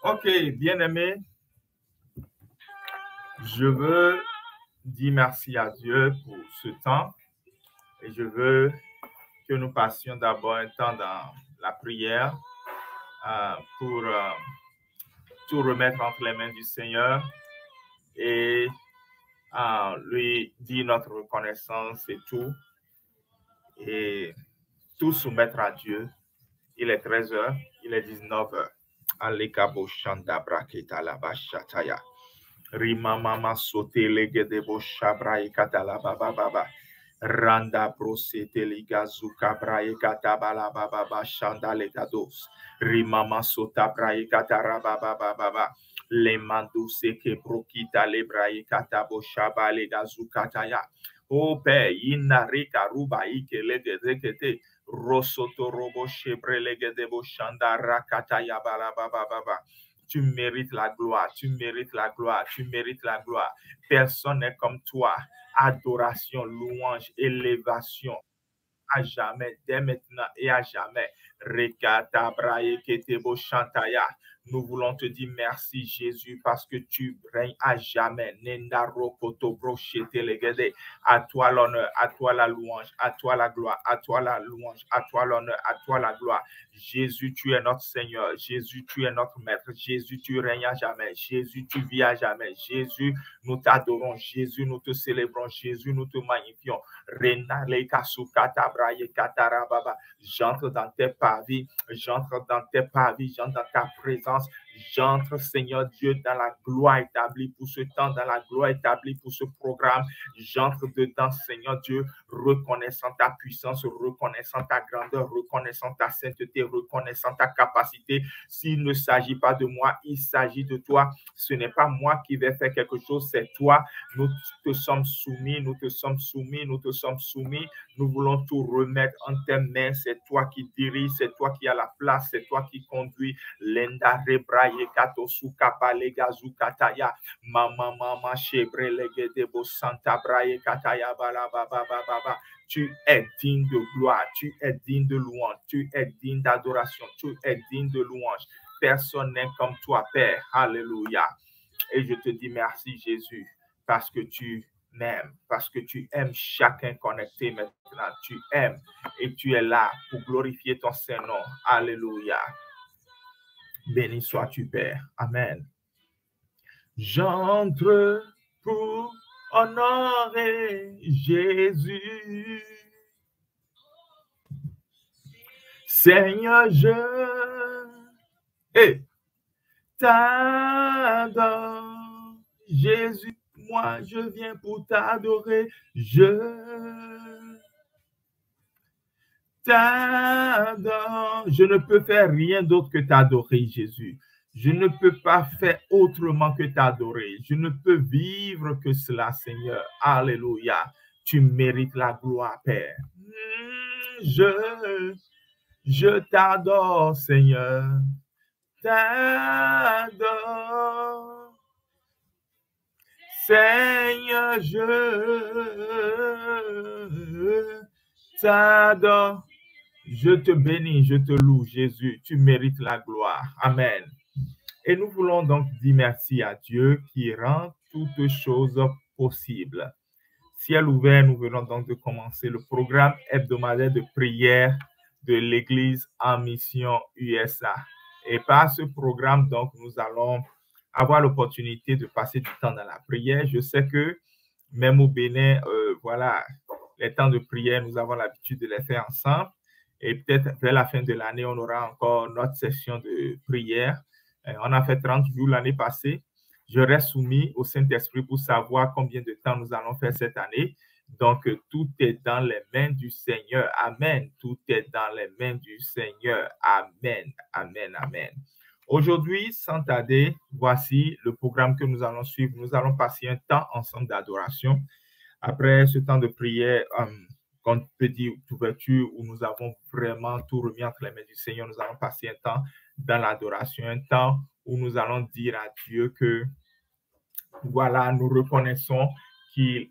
Ok, bien-aimé, je veux dire merci à Dieu pour ce temps et je veux que nous passions d'abord un temps dans la prière pour tout remettre entre les mains du Seigneur et lui dire notre reconnaissance et tout soumettre à Dieu. Il est 13h, il est 19h. Alekabo shanda braketa la bashataya. Rima mama sote legede bo shabra ekata la baba baba. Randa prosete ligazuka bra ekata bala baba baba shanda legados. Rima masota bra ekata raba baba baba. Le mandu seke brokita le bra ekata bo shaba legazuka taya. O pe inarika ruba ike legede kete. Rosoto robo shebre legede bo shanda rakata ya bala baba baba. Tu mérites la gloire, tu mérites la gloire, tu mérites la gloire. Personne n'est comme toi. Adoration, louange, élévation, à jamais, dès maintenant et à jamais. Rekata braye ketebo shantaya. Nous voulons te dire merci, Jésus, parce que tu règnes à jamais. Nendaro koto brochete legede. À toi l'honneur, à toi la louange, à toi la gloire, à toi la louange, à toi l'honneur, à toi la gloire. Jésus, tu es notre Seigneur. Jésus, tu es notre Maître. Jésus, tu règnes à jamais. Jésus, tu vis à jamais. Jésus, nous t'adorons. Jésus, nous te célébrons. Jésus, nous te magnifions. J'entre dans tes pavis, j'entre dans tes pavis, j'entre dans ta présence, j'entre, Seigneur Dieu, dans la gloire établie pour ce temps, dans la gloire établie pour ce programme. J'entre dedans, Seigneur Dieu, reconnaissant ta puissance, reconnaissant ta grandeur, reconnaissant ta sainteté, reconnaissant ta capacité. S'il ne s'agit pas de moi, il s'agit de toi. Ce n'est pas moi qui vais faire quelque chose, c'est toi. Nous te sommes soumis, nous te sommes soumis, nous te sommes soumis. Nous voulons tout remettre en tes mains. C'est toi qui dirige, c'est toi qui as la place, c'est toi qui conduis. Lenda rebraye kato sukapa legazu kataya. Mama mama shebre legedebo santa braye kataya bala baba baba. Tu es digne de gloire, tu es digne de louange, tu es digne d'adoration, tu es digne de louange. Personne n'est comme toi, Père. Alléluia. Et je te dis merci, Jésus, parce que tu m'aimes, parce que tu aimes chacun connecté maintenant. Tu aimes et tu es là pour glorifier ton Saint-Nom. Alléluia. Béni sois-tu, Père. Amen. J'entre pour honorer Jésus. Seigneur, je t'adore. Jésus, moi, je viens pour t'adorer. Je t'adore. Je ne peux faire rien d'autre que t'adorer, Jésus. Je ne peux pas faire autrement que t'adorer. Je ne peux vivre que cela, Seigneur. Alléluia. Tu mérites la gloire, Père. Je t'adore, Seigneur. T'adore. Seigneur, je t'adore. Je te bénis, je te loue, Jésus. Tu mérites la gloire. Amen. Et nous voulons donc dire merci à Dieu qui rend toutes choses possibles. Ciel ouvert, nous venons donc de commencer le programme hebdomadaire de prière de l'Église en mission USA. Et par ce programme, donc, nous allons avoir l'opportunité de passer du temps dans la prière. Je sais que même au Bénin, voilà, les temps de prière, nous avons l'habitude de les faire ensemble. Et peut-être vers la fin de l'année, on aura encore notre session de prière. On a fait 30 jours l'année passée. Je reste soumis au Saint-Esprit pour savoir combien de temps nous allons faire cette année. Donc, tout est dans les mains du Seigneur. Amen. Tout est dans les mains du Seigneur. Amen. Amen. Amen. Aujourd'hui, sans tarder, voici le programme que nous allons suivre. Nous allons passer un temps ensemble d'adoration. Après ce temps de prière, qu'on peut dire d'ouverture, où nous avons vraiment tout remis entre les mains du Seigneur, nous allons passer un temps dans l'adoration, un temps où nous allons dire à Dieu que, voilà, nous reconnaissons qu'il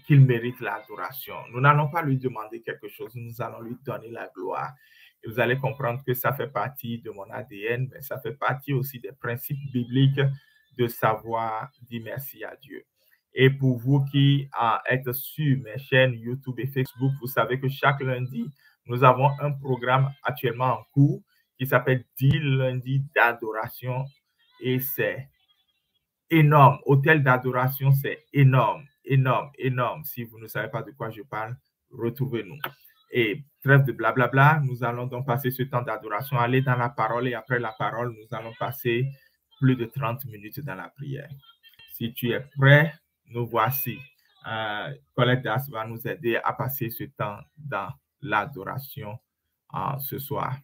qu'il mérite l'adoration. Nous n'allons pas lui demander quelque chose, nous allons lui donner la gloire. Et vous allez comprendre que ça fait partie de mon ADN, mais ça fait partie aussi des principes bibliques de savoir dire merci à Dieu. Et pour vous qui êtes sur mes chaînes YouTube et Facebook, vous savez que chaque lundi, nous avons un programme actuellement en cours qui s'appelle 10 lundis d'adoration. Et c'est énorme. Hôtel d'adoration, c'est énorme, énorme, énorme. Si vous ne savez pas de quoi je parle, retrouvez-nous. Et trêve de blablabla, nous allons donc passer ce temps d'adoration, aller dans la parole et après la parole, nous allons passer plus de 30 minutes dans la prière. Si tu es prêt, nous voici. Colette Das va nous aider à passer ce temps dans l'adoration ce soir.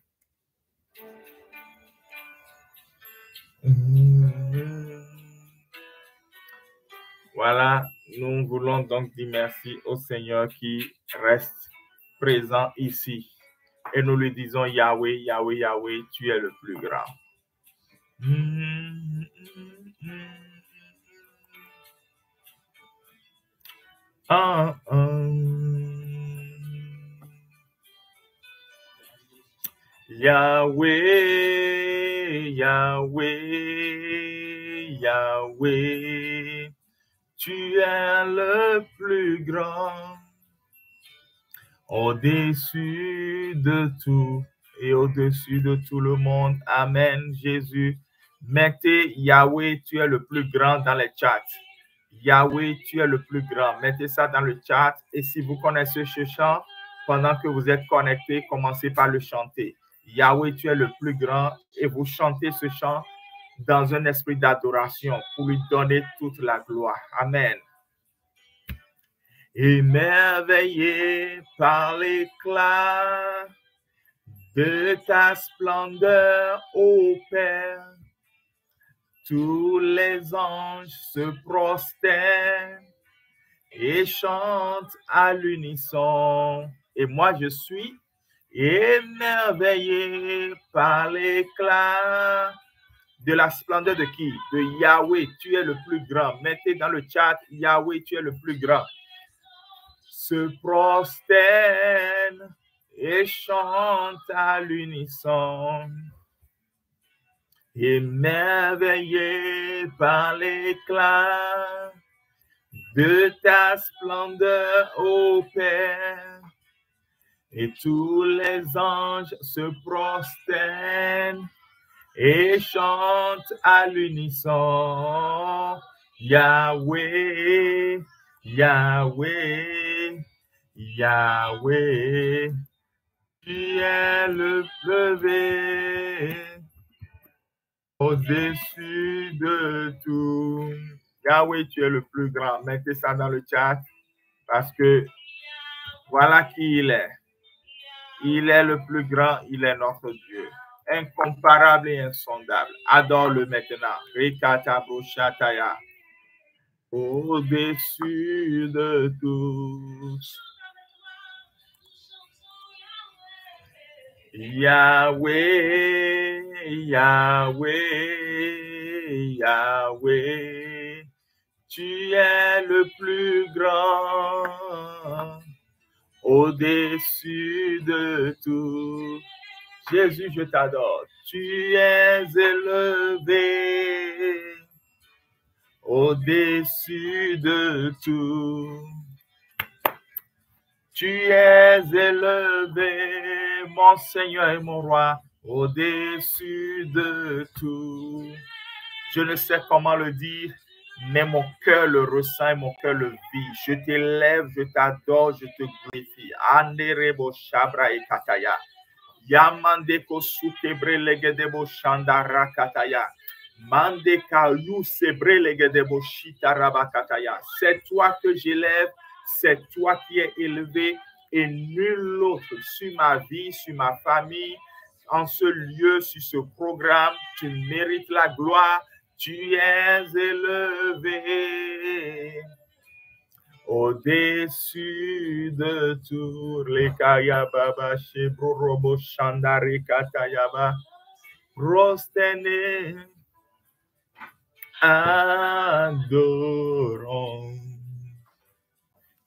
Voilà, nous voulons donc dire merci au Seigneur qui reste présent ici. Et nous lui disons Yahweh, Yahweh, Yahweh, tu es le plus grand. Yahweh, Yahweh, Yahweh, tu es le plus grand, au-dessus de tout et au-dessus de tout le monde. Amen, Jésus. Mettez Yahweh, tu es le plus grand dans les chats. Yahweh, tu es le plus grand. Mettez ça dans le chat. Et si vous connaissez ce chant, pendant que vous êtes connectés, commencez par le chanter. Yahweh, tu es le plus grand. Et vous chantez ce chant dans un esprit d'adoration pour lui donner toute la gloire. Amen. Émerveillé par l'éclat de ta splendeur, ô Père, tous les anges se prosternent et chantent à l'unisson. Et moi, je suis émerveillé par l'éclat de la splendeur de qui? De Yahweh, tu es le plus grand. Mettez dans le chat, Yahweh, tu es le plus grand. Se prosternent et chantent à l'unisson. Émerveillé par l'éclat de ta splendeur, ô Père, et tous les anges se prosternent et chantent à l'unisson. Yahweh, Yahweh, Yahweh, tu es le levé au-dessus de tout. Yahweh, tu es le plus grand. Mettez ça dans le chat parce que voilà qui il est. Il est le plus grand, il est notre Dieu. Incomparable et insondable. Adore-le maintenant. Au-dessus de tous. Yahweh, Yahweh, Yahweh, tu es le plus grand, au-dessus de tout. Jésus, je t'adore. Tu es élevé, au-dessus de tout. Tu es élevé, mon Seigneur et mon Roi, au-dessus de tout. Je ne sais comment le dire, mais mon cœur le ressent et mon cœur le vit. Je t'élève, je t'adore, je te glorifie. Anderebo Shabra et Kataya. Yamande Kosukebre Legedebo Shandara Kataya. Mande Kayu Sebre Legedebo Shitaraba Kataya. C'est toi que j'élève. C'est toi qui es élevé et nul autre sur ma vie, sur ma famille, en ce lieu, sur ce programme. Tu mérites la gloire. Tu es élevé au-dessus de tout. Les Kayababa, Shebrobo, Shandari, Katayaba, prosterné, adorons.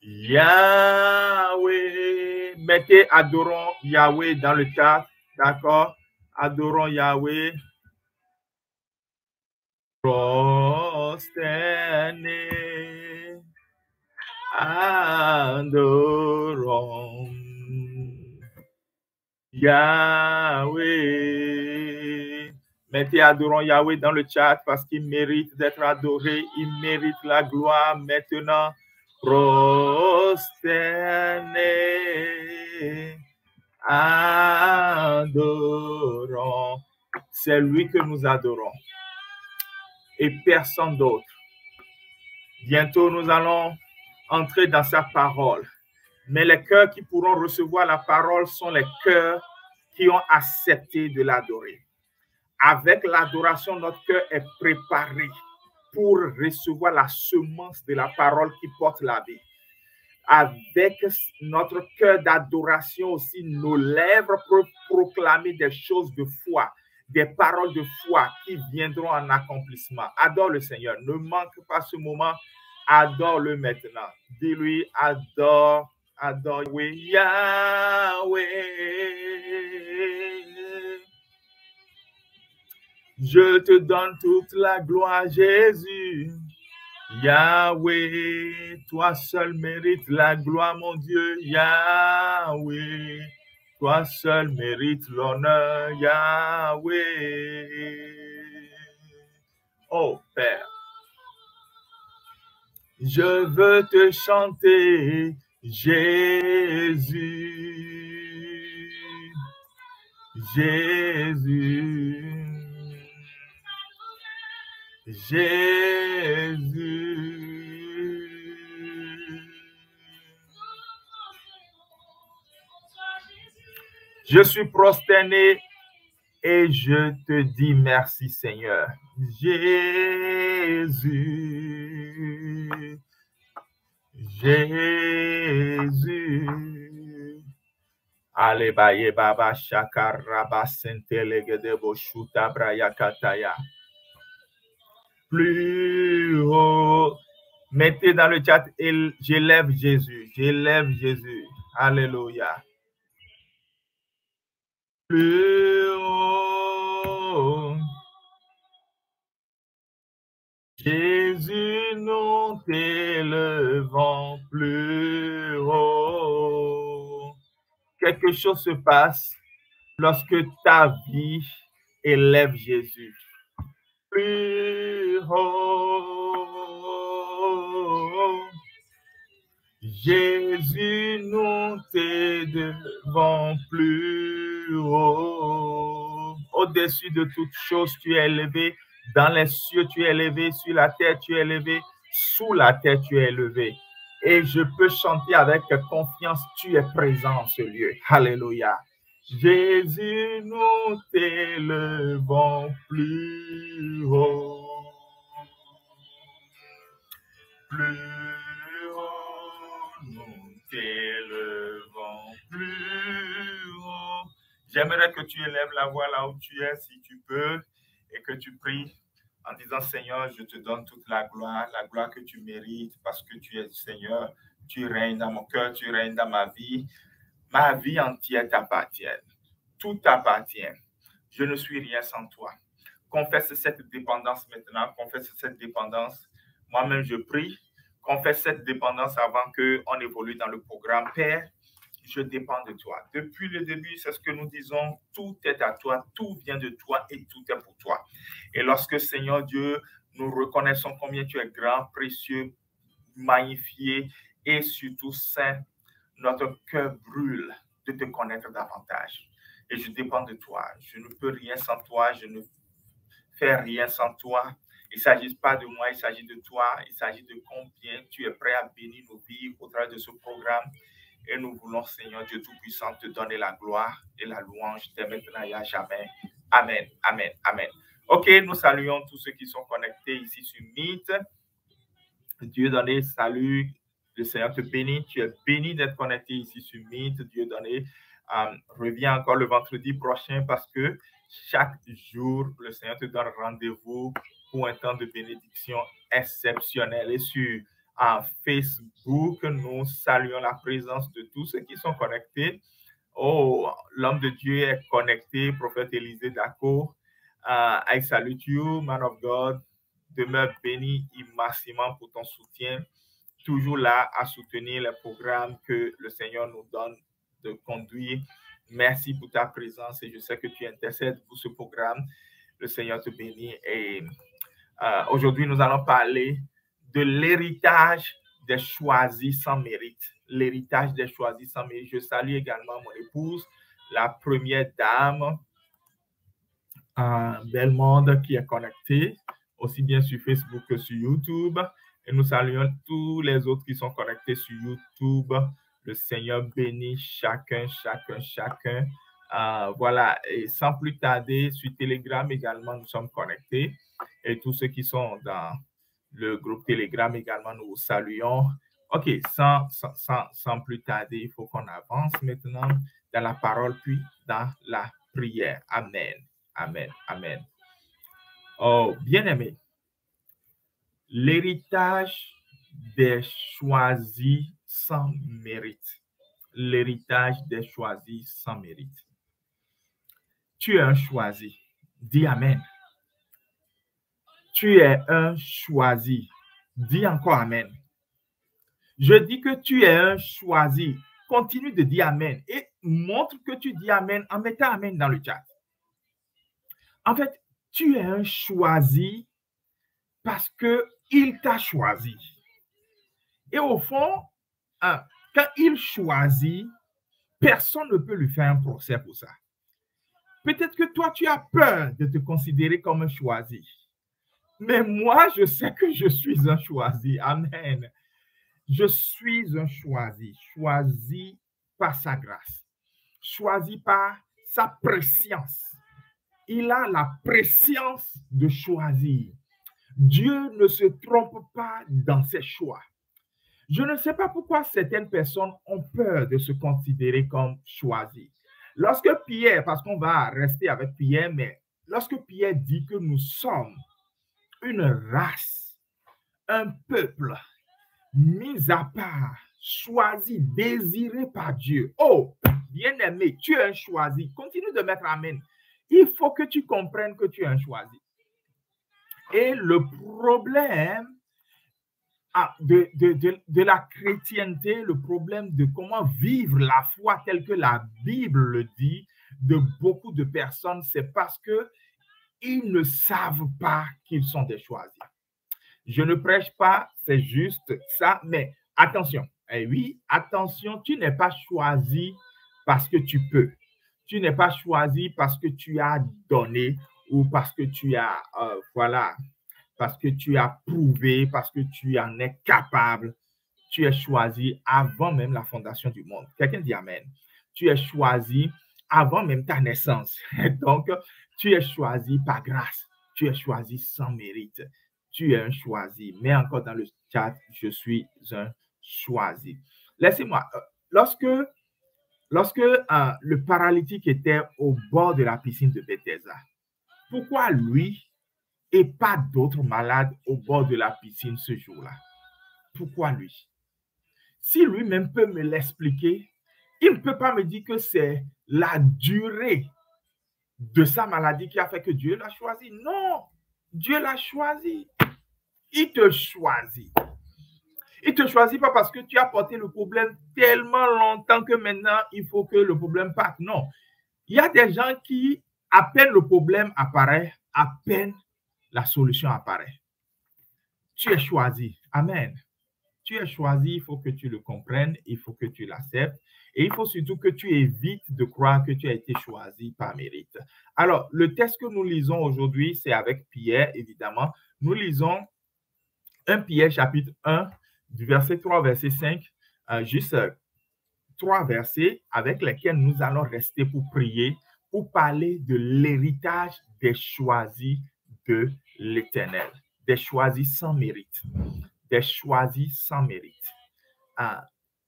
Yahweh. Mettez adorons Yahweh dans le chat. D'accord? Adorons Yahweh. Prosterné. Adorons Yahweh. Mettez adorons Yahweh dans le chat parce qu'il mérite d'être adoré. Il mérite la gloire maintenant. Prosterné. Adorons. C'est lui que nous adorons. Et personne d'autre. Bientôt, nous allons entrer dans sa parole. Mais les cœurs qui pourront recevoir la parole sont les cœurs qui ont accepté de l'adorer. Avec l'adoration, notre cœur est préparé pour recevoir la semence de la parole qui porte la vie. Avec notre cœur d'adoration aussi, nos lèvres peuvent proclamer des choses de foi, des paroles de foi qui viendront en accomplissement. Adore le Seigneur. Ne manque pas ce moment. Adore-le maintenant. Dis-lui, adore, adore Yahweh. Je te donne toute la gloire, Jésus. Yahweh, toi seul mérites la gloire, mon Dieu. Yahweh, toi seul mérites l'honneur. Yahweh. Oh Père, je veux te chanter, Jésus. Jésus. Jésus. Je suis prosterné et je te dis merci, Seigneur. Jésus. Jésus. Allez, baye baba shakaraba sentelege de boshuta brayakataya. Plus haut. Mettez dans le chat, j'élève Jésus. J'élève Jésus. Alléluia. Plus haut. Jésus, nous t'élevons plus haut. Quelque chose se passe lorsque ta vie élève Jésus. Plus haut. Jésus, nous t'élevons plus haut. Au-dessus de toute chose, tu es élevé. Dans les cieux, tu es élevé. Sur la terre, tu es élevé. Sous la terre, tu es élevé. Et je peux chanter avec confiance, tu es présent en ce lieu. Alléluia. Jésus, nous t'élevons plus haut. Plus haut, nous t'élevons plus haut. J'aimerais que tu élèves la voix là où tu es, si tu peux, et que tu pries en disant, Seigneur, je te donne toute la gloire que tu mérites, parce que tu es Seigneur, tu règnes dans mon cœur, tu règnes dans ma vie entière t'appartient, tout t'appartient. Je ne suis rien sans toi. Confesse cette dépendance maintenant, confesse cette dépendance. Moi-même, je prie, confesse cette dépendance avant qu'on évolue dans le programme. Père, je dépends de toi. Depuis le début, c'est ce que nous disons, tout est à toi, tout vient de toi et tout est pour toi. Et lorsque, Seigneur Dieu, nous reconnaissons combien tu es grand, précieux, magnifié et surtout saint, notre cœur brûle de te connaître davantage. Et je dépends de toi. Je ne peux rien sans toi, je ne fais rien sans toi. Il ne s'agit pas de moi, il s'agit de toi. Il s'agit de combien tu es prêt à bénir nos vies au travers de ce programme. Et nous voulons, Seigneur Dieu Tout-Puissant, te donner la gloire et la louange dès maintenant et à jamais. Amen, amen, amen. OK, nous saluons tous ceux qui sont connectés ici sur Meet. Dieu donné, salut. Le Seigneur te bénit. Tu es béni d'être connecté ici sur Meet. Dieu donné. Reviens encore le vendredi prochain parce que chaque jour, le Seigneur te donne rendez-vous pour un temps de bénédiction exceptionnel. Et sur à Facebook. Nous saluons la présence de tous ceux qui sont connectés. Oh, l'homme de Dieu est connecté, prophète Élisée Daco. I salute you, man of God. Demeure béni immensément pour ton soutien. Toujours là à soutenir les programmes que le Seigneur nous donne de conduire. Merci pour ta présence et je sais que tu intercèdes pour ce programme. Le Seigneur te bénit. Et aujourd'hui, nous allons parler de l'héritage des choisis sans mérite. L'héritage des choisis sans mérite. Je salue également mon épouse, la première dame, Belmonde, qui est connectée, aussi bien sur Facebook que sur YouTube. Et nous saluons tous les autres qui sont connectés sur YouTube. Le Seigneur bénit chacun. Voilà, et sans plus tarder, sur Telegram également, nous sommes connectés. Et tous ceux qui sont dans le groupe Telegram également, nous vous saluons. OK, sans plus tarder, il faut qu'on avance maintenant dans la parole, puis dans la prière. Amen. Amen. Amen. Oh, bien-aimé, l'héritage des choisis sans mérite. L'héritage des choisis sans mérite. Tu es un choisi. Dis Amen. Tu es un choisi. Dis encore Amen. Je dis que tu es un choisi. Continue de dire Amen et montre que tu dis Amen en mettant Amen dans le chat. En fait, tu es un choisi parce qu'il t'a choisi. Et au fond, quand il choisit, personne ne peut lui faire un procès pour ça. Peut-être que toi, tu as peur de te considérer comme un choisi. Mais moi, je sais que je suis un choisi. Amen. Je suis un choisi. Choisi par sa grâce. Choisi par sa préscience. Il a la préscience de choisir. Dieu ne se trompe pas dans ses choix. Je ne sais pas pourquoi certaines personnes ont peur de se considérer comme choisis. Lorsque Pierre, parce qu'on va rester avec Pierre, mais lorsque Pierre dit que nous sommes une race, un peuple mis à part, choisi, désiré par Dieu. Oh, bien-aimé, tu es un choisi. Continue de mettre Amen. Il faut que tu comprennes que tu es un choisi. Et le problème de la chrétienté, le problème de comment vivre la foi telle que la Bible le dit, de beaucoup de personnes, c'est parce qu'ils ne savent pas qu'ils sont des choisis. Je ne prêche pas, c'est juste ça, mais attention. Eh oui, attention, tu n'es pas choisi parce que tu peux. Tu n'es pas choisi parce que tu as donné ou parce que tu as, parce que tu as prouvé, parce que tu en es capable. Tu es choisi avant même la fondation du monde. Quelqu'un dit Amen. Tu es choisi avant même ta naissance. Donc, tu es choisi par grâce. Tu es choisi sans mérite. Tu es un choisi. Mais encore dans le chat, je suis un choisi. Laissez-moi. Lorsque le paralytique était au bord de la piscine de Bethesda, pourquoi lui et pas d'autres malades au bord de la piscine ce jour-là? Pourquoi lui? Si lui-même peut me l'expliquer, il ne peut pas me dire que c'est la durée de sa maladie qui a fait que Dieu l'a choisi. Non, Dieu l'a choisi. Il te choisit. Il ne te choisit pas parce que tu as porté le problème tellement longtemps que maintenant, il faut que le problème parte. Non. Il y a des gens qui, à peine le problème apparaît, à peine la solution apparaît. Tu es choisi. Amen. Tu es choisi, il faut que tu le comprennes, il faut que tu l'acceptes et il faut surtout que tu évites de croire que tu as été choisi par mérite. Alors, le texte que nous lisons aujourd'hui, c'est avec Pierre, évidemment. Nous lisons 1 Pierre chapitre 1, du verset 3, verset 5, juste 3 versets avec lesquels nous allons rester pour prier, pour parler de l'héritage des choisis de l'Éternel, des choisis sans mérite. Des choisis sans mérite.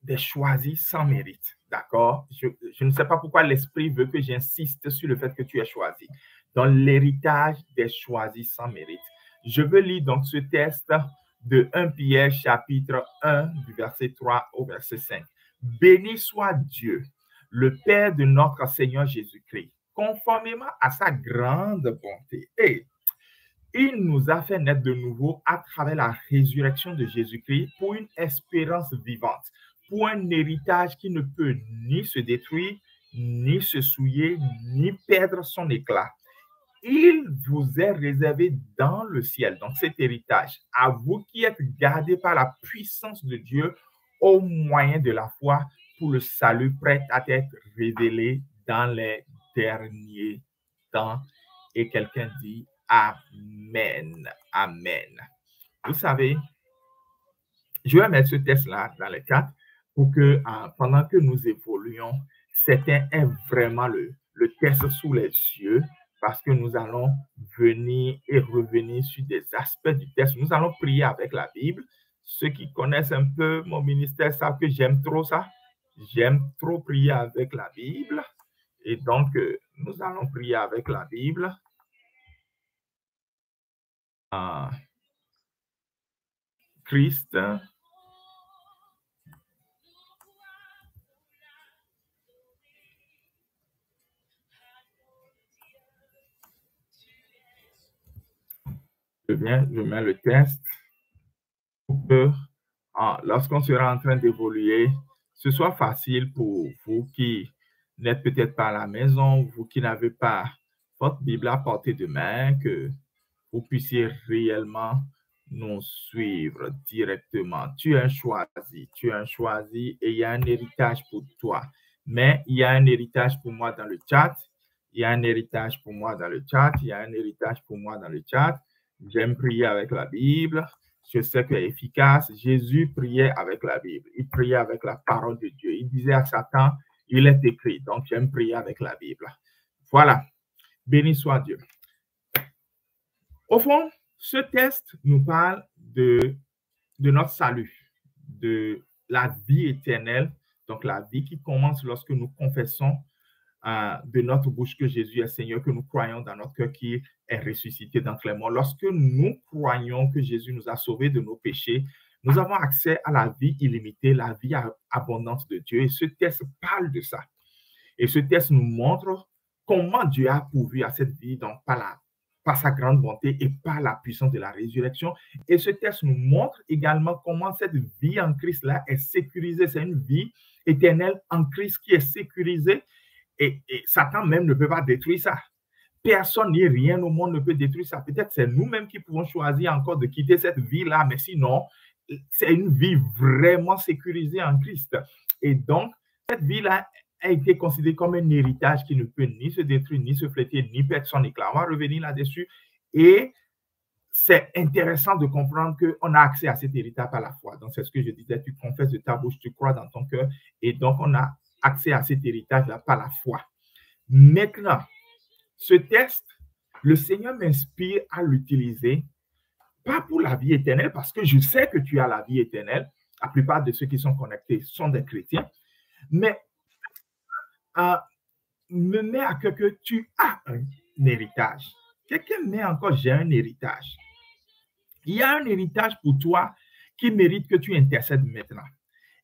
Des choisis sans mérite. D'accord? Je ne sais pas pourquoi l'Esprit veut que j'insiste sur le fait que tu es choisi. Dans l'héritage des choisis sans mérite. Je veux lire donc ce texte de 1 Pierre chapitre 1 du verset 3 au verset 5. Béni soit Dieu, le Père de notre Seigneur Jésus-Christ, conformément à sa grande bonté. Et il nous a fait naître de nouveau à travers la résurrection de Jésus-Christ pour une espérance vivante, pour un héritage qui ne peut ni se détruire, ni se souiller, ni perdre son éclat. Il vous est réservé dans le ciel, donc cet héritage, à vous qui êtes gardés par la puissance de Dieu au moyen de la foi pour le salut prêt à être révélé dans les derniers temps. Et quelqu'un dit Amen. Amen. Vous savez, je vais mettre ce test-là dans le chat pour que pendant que nous évoluons, certains aient vraiment le test sous les yeux parce que nous allons venir et revenir sur des aspects du test. Nous allons prier avec la Bible. Ceux qui connaissent un peu mon ministère savent que j'aime trop ça. J'aime trop prier avec la Bible. Et donc, nous allons prier avec la Bible. Christ. Je mets le test pour que lorsqu'on sera en train d'évoluer, ce soit facile pour vous qui n'êtes peut-être pas à la maison, vous qui n'avez pas votre Bible à portée de main, que vous puissiez réellement nous suivre directement. Tu es un choisi et il y a un héritage pour toi. Mais il y a un héritage pour moi dans le chat. Il y a un héritage pour moi dans le chat. Il y a un héritage pour moi dans le chat. J'aime prier avec la Bible. Je sais qu'elle est efficace. Jésus priait avec la Bible. Il priait avec la parole de Dieu. Il disait à Satan, il est écrit. Donc, j'aime prier avec la Bible. Voilà. Béni soit Dieu. Au fond, ce test nous parle de notre salut, de la vie éternelle, donc la vie qui commence lorsque nous confessons de notre bouche que Jésus est Seigneur, que nous croyons dans notre cœur qu'il est ressuscité d'entre les morts. Lorsque nous croyons que Jésus nous a sauvés de nos péchés, nous avons accès à la vie illimitée, la vie abondante de Dieu. Et ce test parle de ça. Et ce test nous montre comment Dieu a pourvu à cette vie, donc par sa grande bonté et par la puissance de la résurrection. Et ce test nous montre également comment cette vie en Christ-là est sécurisée. C'est une vie éternelle en Christ qui est sécurisée. Et Satan même ne peut pas détruire ça. Personne ni rien au monde ne peut détruire ça. Peut-être c'est nous-mêmes qui pouvons choisir encore de quitter cette vie-là, mais sinon, c'est une vie vraiment sécurisée en Christ. Et donc, cette vie-là a été considérée comme un héritage qui ne peut ni se détruire, ni se fléter, ni perdre son éclat. On va revenir là-dessus. Et c'est intéressant de comprendre qu'on a accès à cet héritage par la foi. Donc, c'est ce que je disais, tu confesses de ta bouche, tu crois dans ton cœur. Et donc, on a accès à cet héritage-là par la foi. Maintenant, ce test, le Seigneur m'inspire à l'utiliser, pas pour la vie éternelle, parce que je sais que tu as la vie éternelle. La plupart de ceux qui sont connectés sont des chrétiens. Mais me met à cœur que tu as un héritage. Quelqu'un met encore, j'ai un héritage. Il y a un héritage pour toi qui mérite que tu intercèdes maintenant.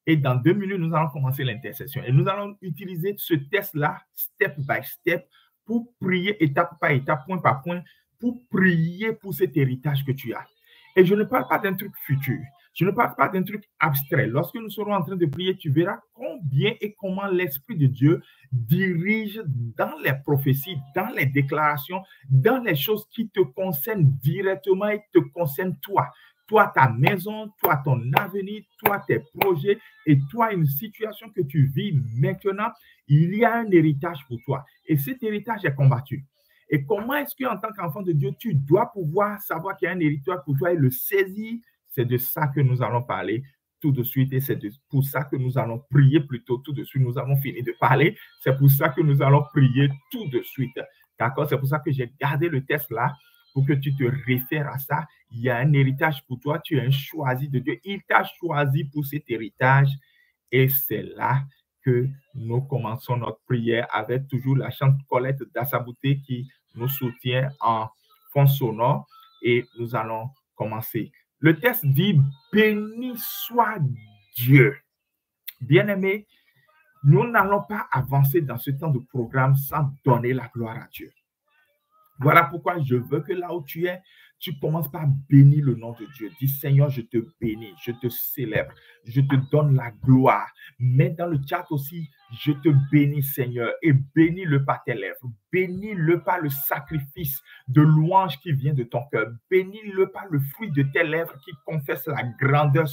Et dans 2 minutes, nous allons commencer l'intercession. Et nous allons utiliser ce test-là, step by step, pour prier étape par étape, point par point, pour prier pour cet héritage que tu as. Et je ne parle pas d'un truc futur. Je ne parle pas d'un truc abstrait. Lorsque nous serons en train de prier, tu verras combien et comment l'Esprit de Dieu dirige dans les prophéties, dans les déclarations, dans les choses qui te concernent directement et te concernent toi. Toi, ta maison, toi, ton avenir, toi, tes projets et toi, une situation que tu vis maintenant, il y a un héritage pour toi. Et cet héritage est combattu. Et comment est-ce qu'en tant qu'enfant de Dieu, tu dois pouvoir savoir qu'il y a un héritage pour toi et le saisir? C'est de ça que nous allons parler tout de suite et c'est pour ça que nous allons prier plutôt tout de suite. Nous avons fini de parler. C'est pour ça que nous allons prier tout de suite. D'accord? C'est pour ça que j'ai gardé le test là pour que tu te réfères à ça. Il y a un héritage pour toi. Tu es un choisi de Dieu. Il t'a choisi pour cet héritage et c'est là que nous commençons notre prière avec toujours la chante Colette d'Assabouté qui nous soutient en fond sonore et nous allons commencer. Le texte dit, béni soit Dieu. Bien-aimé, nous n'allons pas avancer dans ce temps de programme sans donner la gloire à Dieu. Voilà pourquoi je veux que là où tu es, tu commences par bénir le nom de Dieu. Dis, Seigneur, je te bénis, je te célèbre, je te donne la gloire. Mets dans le chat aussi, je te bénis, Seigneur, et bénis-le par tes lèvres. Bénis-le par le sacrifice de louange qui vient de ton cœur. Bénis-le par le fruit de tes lèvres qui confesse la grandeur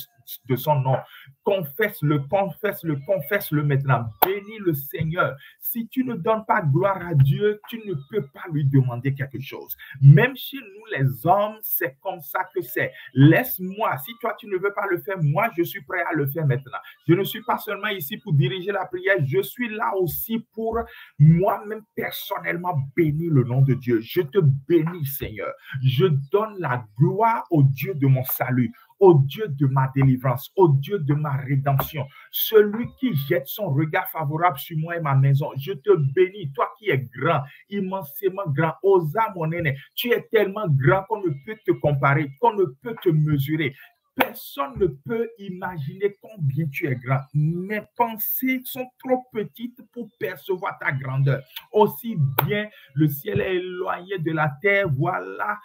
de son nom. Confesse-le, confesse-le, confesse-le maintenant. Bénis le Seigneur. Si tu ne donnes pas gloire à Dieu, tu ne peux pas lui demander quelque chose. Même chez nous, les hommes, c'est comme ça que c'est. Laisse-moi. Si toi, tu ne veux pas le faire, moi, je suis prêt à le faire maintenant. Je ne suis pas seulement ici pour diriger la prière. Je suis là aussi pour moi-même personnellement bénir le nom de Dieu. Je te bénis, Seigneur. Je donne la gloire au Dieu de mon salut, au Dieu de ma délivrance, au Dieu de ma rédemption, celui qui jette son regard favorable sur moi et ma maison. Je te bénis, toi qui es grand, immensément grand. Osa, mon aîné, tu es tellement grand qu'on ne peut te comparer, qu'on ne peut te mesurer. Personne ne peut imaginer combien tu es grand. Mes pensées sont trop petites pour percevoir ta grandeur. Aussi bien le ciel est éloigné de la terre, voilà,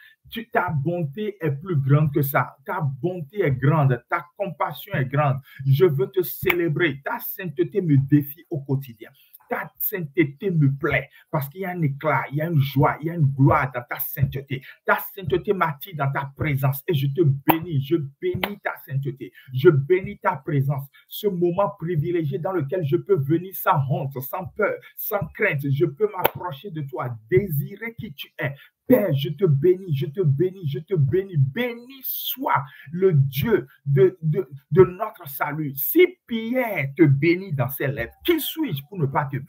ta bonté est plus grande que ça. Ta bonté est grande, ta compassion est grande. Je veux te célébrer. Ta sainteté me défie au quotidien. Ta sainteté me plaît parce qu'il y a un éclat, il y a une joie, il y a une gloire dans ta sainteté. Ta sainteté m'attire dans ta présence et je te bénis. Je bénis ta sainteté. Je bénis ta présence. Ce moment privilégié dans lequel je peux venir sans honte, sans peur, sans crainte. Je peux m'approcher de toi, désirer qui tu es. Père, je te bénis, je te bénis, je te bénis. Béni soit le Dieu de notre salut. Si Pierre te bénit dans ses lettres, qui suis-je pour ne pas te bénir?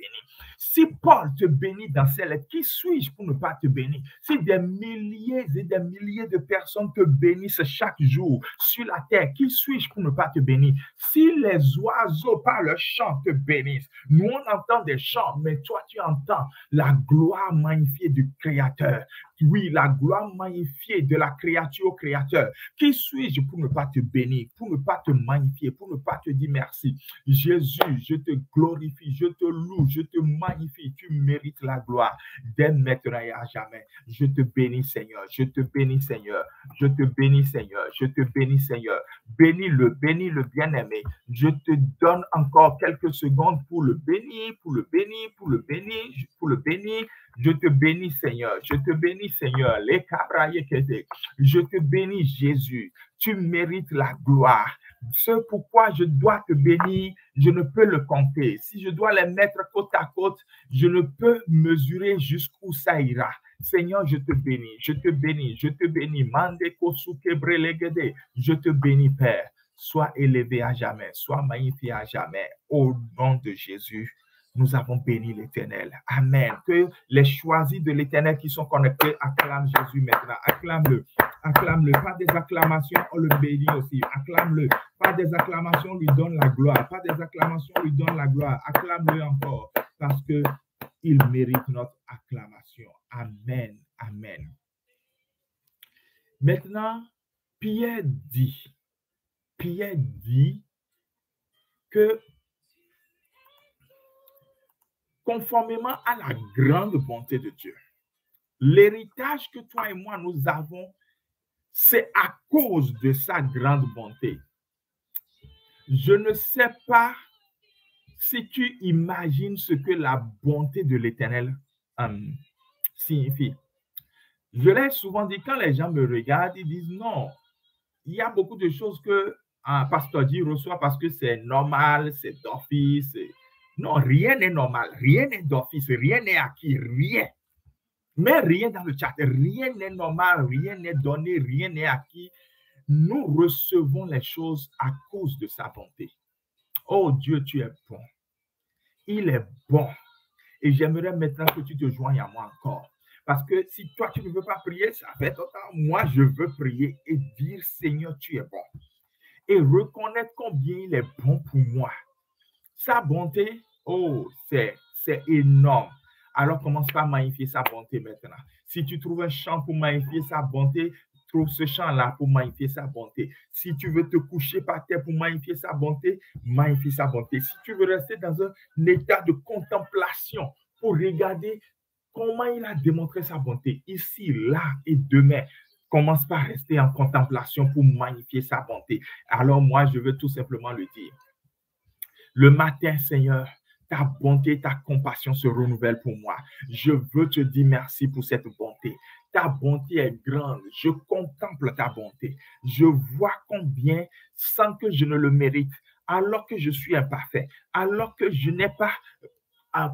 Si Paul te bénit dans ses lettres, qui suis-je pour ne pas te bénir? Si des milliers et des milliers de personnes te bénissent chaque jour sur la terre, qui suis-je pour ne pas te bénir? Si les oiseaux par leur chant te bénissent, nous on entend des chants, mais toi tu entends la gloire magnifiée du Créateur. Oui, la gloire magnifiée de la créature au Créateur. Qui suis-je pour ne pas te bénir, pour ne pas te magnifier, pour ne pas te dire merci? Jésus, je te glorifie, je te loue, je te magnifie. Tu mérites la gloire dès maintenant et à jamais. Je te bénis, Seigneur. Je te bénis, Seigneur. Je te bénis, Seigneur. Je te bénis, Seigneur. Bénis-le bien-aimé. Je te donne encore quelques secondes pour le bénir, pour le bénir, pour le bénir, pour le bénir. Je te bénis, Seigneur. Je te bénis, Seigneur. Je te bénis, Jésus. Tu mérites la gloire. Ce pourquoi je dois te bénir, je ne peux le compter. Si je dois les mettre côte à côte, je ne peux mesurer jusqu'où ça ira. Seigneur, je te bénis, je te bénis, je te bénis. Je te bénis, Père. Sois élevé à jamais, sois magnifié à jamais. Au nom de Jésus, nous avons béni l'Éternel. Amen. Que les choisis de l'Éternel qui sont connectés acclament Jésus maintenant. Acclame-le. Acclame-le. Pas des acclamations, on le bénit aussi. Acclame-le. Pas des acclamations, on lui donne la gloire. Pas des acclamations, on lui donne la gloire. Acclame-le encore parce qu'il mérite notre acclamation. Amen. Amen. Maintenant, Pierre dit que conformément à la grande bonté de Dieu, l'héritage que toi et moi nous avons, c'est à cause de sa grande bonté. Je ne sais pas si tu imagines ce que la bonté de l'Éternel signifie. Je l'ai souvent dit, quand les gens me regardent, ils disent non, il y a beaucoup de choses que un pasteur dit reçoit parce que c'est normal, c'est d'office. Non, rien n'est normal, rien n'est d'office, rien n'est acquis, rien. Mais rien dans le chat, rien n'est normal, rien n'est donné, rien n'est acquis. Nous recevons les choses à cause de sa bonté. Oh Dieu, tu es bon. Il est bon. Et j'aimerais maintenant que tu te joignes à moi encore. Parce que si toi, tu ne veux pas prier, ça fait autant. Moi, je veux prier et dire, Seigneur, tu es bon. Et reconnaître combien il est bon pour moi. Sa bonté, oh, c'est énorme. Alors, commence par magnifier sa bonté maintenant. Si tu trouves un chant pour magnifier sa bonté, trouves ce champ-là pour magnifier sa bonté. Si tu veux te coucher par terre pour magnifier sa bonté, magnifie sa bonté. Si tu veux rester dans un état de contemplation pour regarder comment il a démontré sa bonté, ici, là et demain, commence par rester en contemplation pour magnifier sa bonté. Alors moi, je veux tout simplement le dire. Le matin, Seigneur, ta bonté, ta compassion se renouvellent pour moi. Je veux te dire merci pour cette bonté. Ta bonté est grande. Je contemple ta bonté. Je vois combien, sans que je ne le mérite, alors que je suis imparfait, alors que je n'ai pas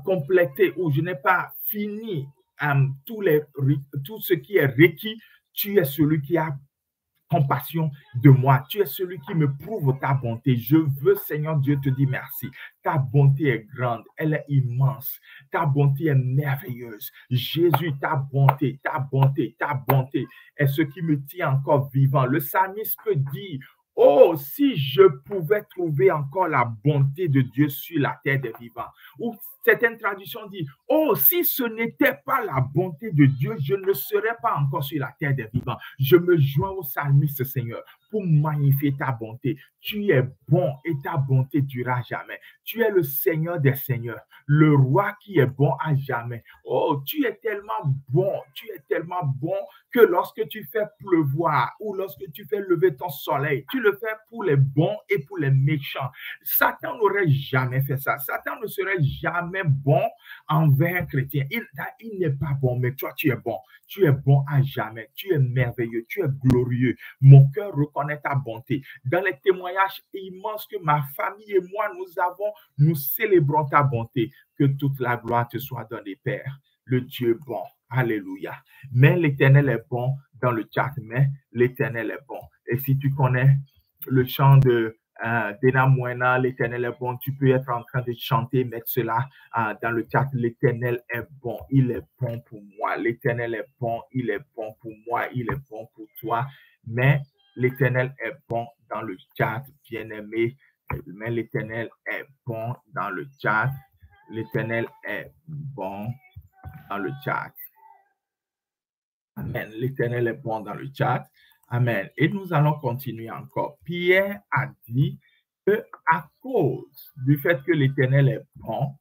complété ou je n'ai pas fini tout ce qui est requis, tu es celui qui a compassion de moi. Tu es celui qui me prouve ta bonté. Je veux, Seigneur Dieu, te dire merci. Ta bonté est grande, elle est immense. Ta bonté est merveilleuse. Jésus, ta bonté est ce qui me tient encore vivant. Le psalmiste peut dire, oh, si je pouvais trouver encore la bonté de Dieu sur la terre des vivants. Ou certaines traductions disent, oh, si ce n'était pas la bonté de Dieu, je ne serais pas encore sur la terre des vivants. Je me joins au psalmiste, Seigneur, pour magnifier ta bonté. Tu es bon et ta bonté durera jamais. Tu es le Seigneur des seigneurs, le roi qui est bon à jamais. Oh, tu es tellement bon que lorsque tu fais pleuvoir ou lorsque tu fais lever ton soleil, tu le fais pour les bons et pour les méchants. Satan n'aurait jamais fait ça. Satan ne serait jamais bon envers un chrétien. Il n'est pas bon, mais toi, tu es bon. Tu es bon à jamais. Tu es merveilleux. Tu es glorieux. Mon cœur reconnaît ta bonté. Dans les témoignages immenses que ma famille et moi, nous célébrons ta bonté. Que toute la gloire te soit donnée, Père. Le Dieu bon. Alléluia. Mais l'Éternel est bon dans le chat, mais l'Éternel est bon. Et si tu connais le chant de Dena Moena, l'Éternel est bon, tu peux être en train de chanter, mettre cela dans le chat. L'Éternel est bon, il est bon pour moi. L'Éternel est bon, il est bon pour moi, il est bon pour toi. Mais l'Éternel est bon dans le chat, bien-aimé. Mais l'Éternel est bon dans le chat. L'Éternel est bon dans le chat. Amen. L'Éternel est bon dans le chat. Amen. Et nous allons continuer encore. Pierre a dit que à cause du fait que l'Éternel est bon,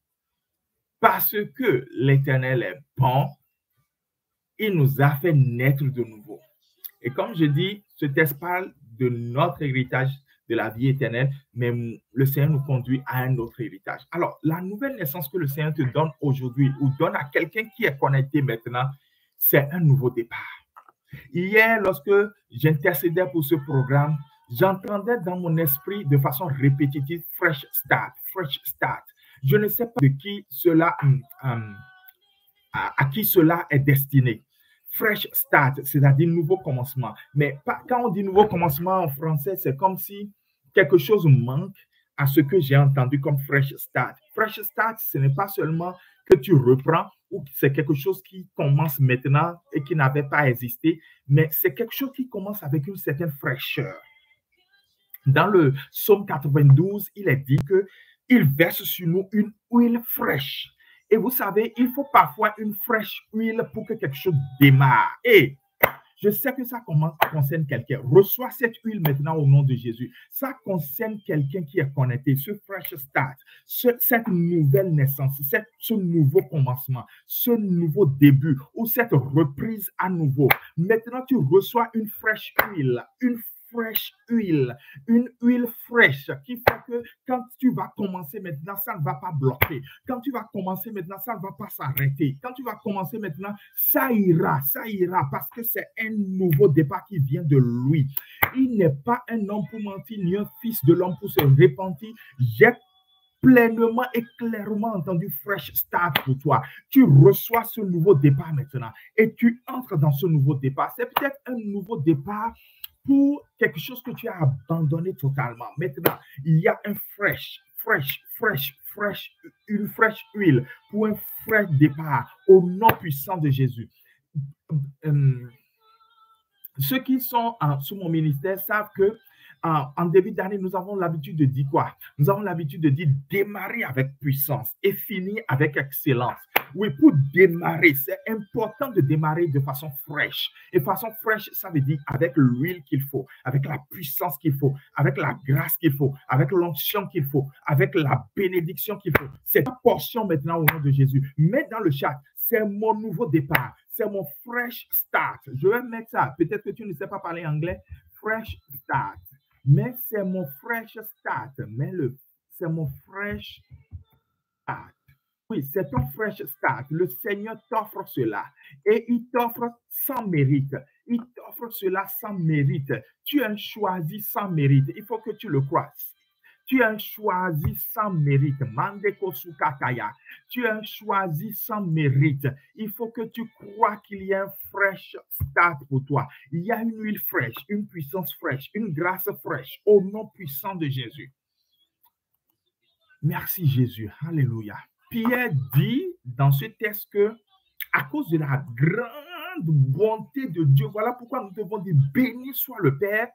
parce que l'Éternel est bon, il nous a fait naître de nouveau. Et comme je dis, ce texte parle de notre héritage de la vie éternelle, mais le Seigneur nous conduit à un autre héritage. Alors, la nouvelle naissance que le Seigneur te donne aujourd'hui ou donne à quelqu'un qui est connecté maintenant, c'est un nouveau départ. Hier, lorsque j'intercédais pour ce programme, j'entendais dans mon esprit de façon répétitive « fresh start, fresh start ». Je ne sais pas de qui cela, à qui cela est destiné. Fresh start, c'est-à-dire nouveau commencement. Mais quand on dit nouveau commencement en français, c'est comme si quelque chose manque à ce que j'ai entendu comme fresh start. Fresh start, ce n'est pas seulement que tu reprends ou que c'est quelque chose qui commence maintenant et qui n'avait pas existé, mais c'est quelque chose qui commence avec une certaine fraîcheur. Dans le psaume 92, il est dit qu'il verse sur nous une huile fraîche. Et vous savez, il faut parfois une fraîche huile pour que quelque chose démarre. Et je sais que ça concerne quelqu'un. Reçois cette huile maintenant au nom de Jésus. Ça concerne quelqu'un qui est connecté. Ce fresh start, cette nouvelle naissance, ce nouveau commencement, ce nouveau début ou cette reprise à nouveau. Maintenant, tu reçois une fraîche huile, une huile fraîche qui fait que quand tu vas commencer maintenant, ça ne va pas bloquer. Quand tu vas commencer maintenant, ça ne va pas s'arrêter. Quand tu vas commencer maintenant, ça ira parce que c'est un nouveau départ qui vient de lui. Il n'est pas un homme pour mentir, ni un fils de l'homme pour se repentir. J'ai pleinement et clairement entendu fresh start pour toi. Tu reçois ce nouveau départ maintenant et tu entres dans ce nouveau départ. C'est peut-être un nouveau départ pour quelque chose que tu as abandonné totalement. Maintenant, il y a une fraîche huile pour un frais départ au nom puissant de Jésus. Ceux qui sont sous mon ministère savent que En début d'année, nous avons l'habitude de dire quoi? Nous avons l'habitude de dire démarrer avec puissance et finir avec excellence. Oui, pour démarrer, c'est important de démarrer de façon fraîche. Et façon fraîche, ça veut dire avec l'huile qu'il faut, avec la puissance qu'il faut, avec la grâce qu'il faut, avec l'onction qu'il faut, avec la bénédiction qu'il faut. C'est ta portion maintenant au nom de Jésus. Mets dans le chat, c'est mon nouveau départ. C'est mon fresh start. Je vais mettre ça. Peut-être que tu ne sais pas parler anglais. Fresh start. Mais c'est mon fresh start. C'est mon fresh start. Oui, c'est ton fresh start. Le Seigneur t'offre cela et il t'offre sans mérite. Il t'offre cela sans mérite. Tu es choisi sans mérite. Il faut que tu le crois. Tu es choisi sans mérite. Mandeko Sukataya. Tu es choisi sans mérite. Il faut que tu crois qu'il y a un fresh start pour toi. Il y a une huile fraîche, une puissance fraîche, une grâce fraîche au nom puissant de Jésus. Merci Jésus. Alléluia. Pierre dit dans ce texte que à cause de la grande bonté de Dieu, voilà pourquoi nous devons dire béni soit le Père.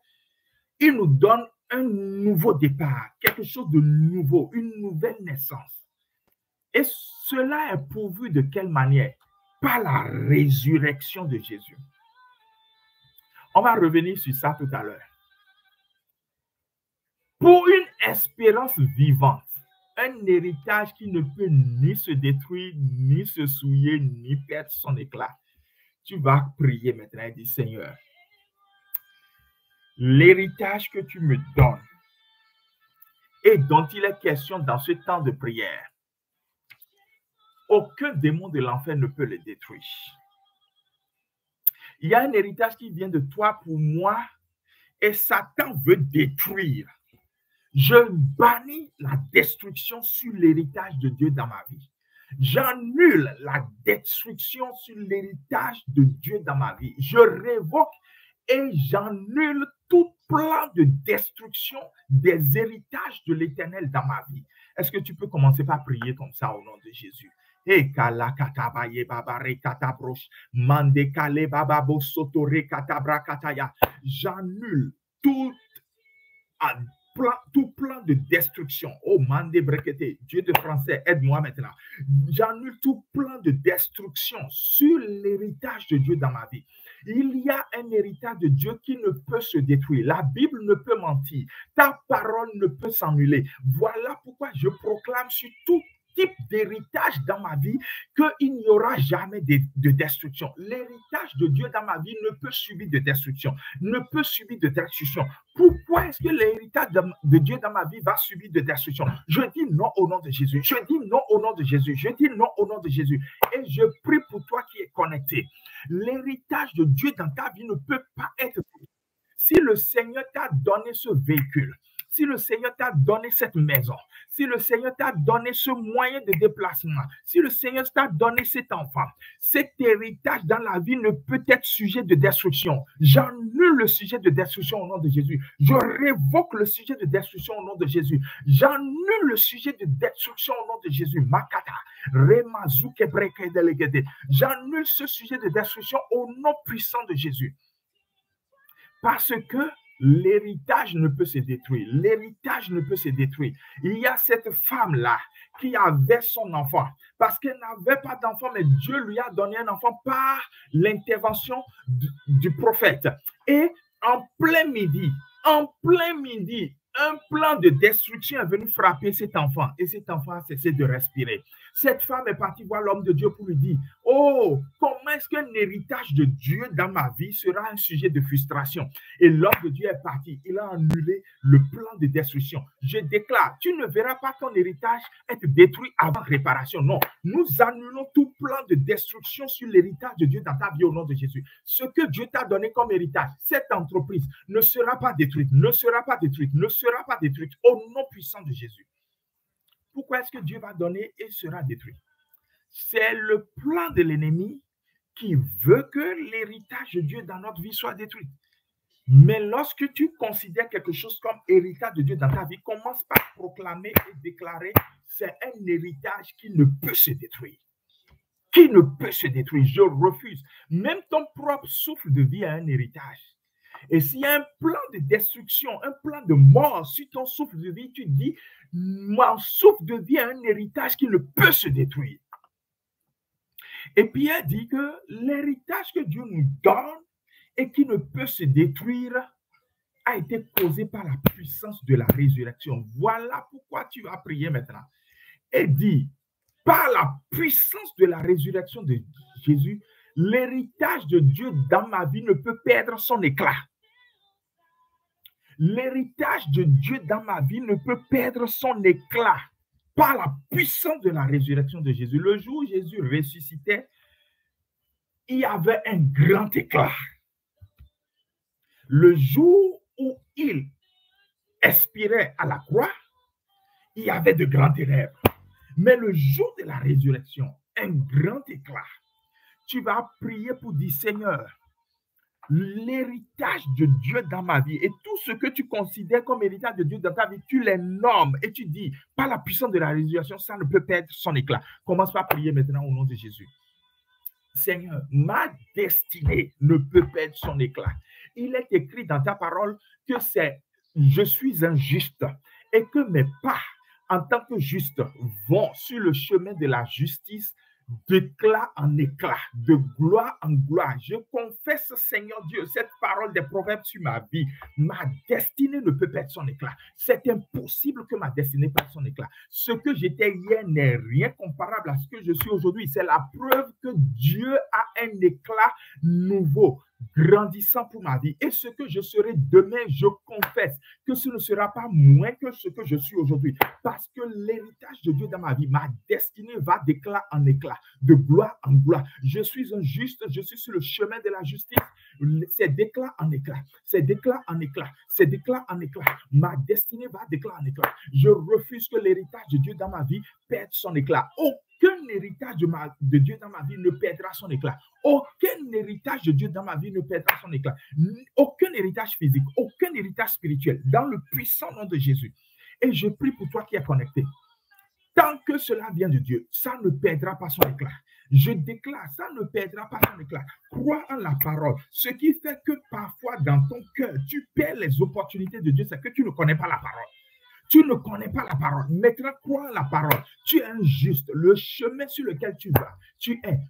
Il nous donne un nouveau départ, quelque chose de nouveau, une nouvelle naissance. Et cela est pourvu de quelle manière? Par la résurrection de Jésus. On va revenir sur ça tout à l'heure. Pour une espérance vivante, un héritage qui ne peut ni se détruire, ni se souiller, ni perdre son éclat. Tu vas prier maintenant et dire, Seigneur, l'héritage que tu me donnes et dont il est question dans ce temps de prière, aucun démon de l'enfer ne peut le détruire. Il y a un héritage qui vient de toi pour moi et Satan veut détruire. Je bannis la destruction sur l'héritage de Dieu dans ma vie. J'annule la destruction sur l'héritage de Dieu dans ma vie. Je révoque et j'annule tout plan de destruction des héritages de l'Éternel dans ma vie. Est-ce que tu peux commencer par prier comme ça au nom de Jésus? J'annule tout plan de destruction. Oh, Mandé Brekete, Dieu de français, aide-moi maintenant. J'annule tout plan de destruction sur l'héritage de Dieu dans ma vie. Il y a un héritage de Dieu qui ne peut se détruire. La Bible ne peut mentir. Ta parole ne peut s'annuler. Voilà pourquoi je proclame sur tout type d'héritage dans ma vie qu'il n'y aura jamais de destruction. L'héritage de Dieu dans ma vie ne peut subir de destruction, ne peut subir de destruction. Pourquoi est-ce que l'héritage de Dieu dans ma vie va subir de destruction? Je dis non au nom de Jésus. Je dis non au nom de Jésus. Je dis non au nom de Jésus. Et je prie pour toi qui es connecté. L'héritage de Dieu dans ta vie ne peut pas être... Si le Seigneur t'a donné ce véhicule, si le Seigneur t'a donné cette maison, si le Seigneur t'a donné ce moyen de déplacement, si le Seigneur t'a donné cet enfant, cet héritage dans la vie ne peut être sujet de destruction. J'annule le sujet de destruction au nom de Jésus. Je révoque le sujet de destruction au nom de Jésus. J'annule le sujet de destruction au nom de Jésus. Makata, Remazuke Breke Delegede. J'annule ce sujet de destruction au nom puissant de Jésus. Parce que l'héritage ne peut se détruire. L'héritage ne peut se détruire. Il y a cette femme-là qui avait son enfant parce qu'elle n'avait pas d'enfant, mais Dieu lui a donné un enfant par l'intervention du prophète. Et en plein midi, un plan de destruction est venu frapper cet enfant et cet enfant a cessé de respirer. Cette femme est partie voir l'homme de Dieu pour lui dire, oh, comment est-ce qu'un héritage de Dieu dans ma vie sera un sujet de frustration? Et l'homme de Dieu est parti, il a annulé le plan de destruction. Je déclare, tu ne verras pas ton héritage être détruit avant réparation. Non, nous annulons tout plan de destruction sur l'héritage de Dieu dans ta vie au nom de Jésus. Ce que Dieu t'a donné comme héritage, cette entreprise ne sera pas détruite, ne sera pas détruite, ne sera pas détruite au nom puissant de Jésus. Pourquoi est-ce que Dieu va donner et sera détruit? C'est le plan de l'ennemi qui veut que l'héritage de Dieu dans notre vie soit détruit. Mais lorsque tu considères quelque chose comme héritage de Dieu dans ta vie, commence par proclamer et déclarer, c'est un héritage qui ne peut se détruire. Qui ne peut se détruire. Je refuse. Même ton propre souffle de vie a un héritage. Et s'il y a un plan de destruction, un plan de mort sur ton souffle de vie, tu dis, mon souffle de vie a un héritage qui ne peut se détruire. Et Pierre dit que l'héritage que Dieu nous donne et qui ne peut se détruire a été causé par la puissance de la résurrection. Voilà pourquoi tu vas prier maintenant. Et dit, par la puissance de la résurrection de Jésus, l'héritage de Dieu dans ma vie ne peut perdre son éclat. L'héritage de Dieu dans ma vie ne peut perdre son éclat par la puissance de la résurrection de Jésus. Le jour où Jésus ressuscitait, il y avait un grand éclat. Le jour où il expirait à la croix, il y avait de grands ténèbres. Mais le jour de la résurrection, un grand éclat. Tu vas prier pour dire, Seigneur, l'héritage de Dieu dans ma vie et tout ce que tu considères comme héritage de Dieu dans ta vie, tu les nommes et tu dis, par la puissance de la résurrection, ça ne peut perdre son éclat. Commence par prier maintenant au nom de Jésus. Seigneur, ma destinée ne peut perdre son éclat. Il est écrit dans ta parole que je suis un juste et que mes pas en tant que juste vont sur le chemin de la justice d'éclat en éclat, de gloire en gloire. Je confesse, Seigneur Dieu, cette parole des proverbes sur ma vie. Ma destinée ne peut perdre son éclat. C'est impossible que ma destinée perde son éclat. Ce que j'étais hier n'est rien comparable à ce que je suis aujourd'hui. C'est la preuve que Dieu a un éclat nouveau, grandissant pour ma vie. Et ce que je serai demain, je confesse que ce ne sera pas moins que ce que je suis aujourd'hui. Parce que l'héritage de Dieu dans ma vie, ma destinée va d'éclat en éclat, de gloire en gloire. Je suis un juste, je suis sur le chemin de la justice. C'est d'éclat en éclat, c'est d'éclat en éclat, c'est d'éclat en éclat. Ma destinée va d'éclat en éclat. Je refuse que l'héritage de Dieu dans ma vie perde son éclat. Aucun héritage de Dieu dans ma vie ne perdra son éclat. Aucun héritage de Dieu dans ma vie ne perdra son éclat. Aucun héritage physique, aucun héritage spirituel, dans le puissant nom de Jésus. Et je prie pour toi qui es connecté. Tant que cela vient de Dieu, ça ne perdra pas son éclat. Je déclare, ça ne perdra pas son éclat. Crois en la parole. Ce qui fait que parfois dans ton cœur, tu perds les opportunités de Dieu, c'est que tu ne connais pas la parole. Tu ne connais pas la parole. Maintenant, crois en la parole. Tu es un juste. Le chemin sur lequel tu vas,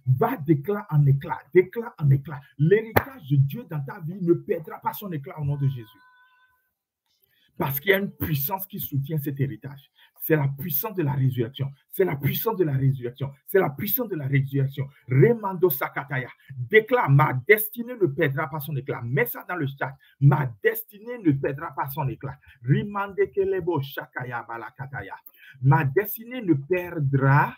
va d'éclat en éclat, d'éclat en éclat. L'héritage de Dieu dans ta vie ne perdra pas son éclat au nom de Jésus. Parce qu'il y a une puissance qui soutient cet héritage. C'est la puissance de la résurrection. C'est la puissance de la résurrection. C'est la puissance de la résurrection. Remando Sakataya. Déclare, ma destinée ne perdra pas son éclat. Mets ça dans le chat. Ma destinée ne perdra pas son éclat. Rimande Kelebo Shakaya Balakataya. Ma destinée ne perdra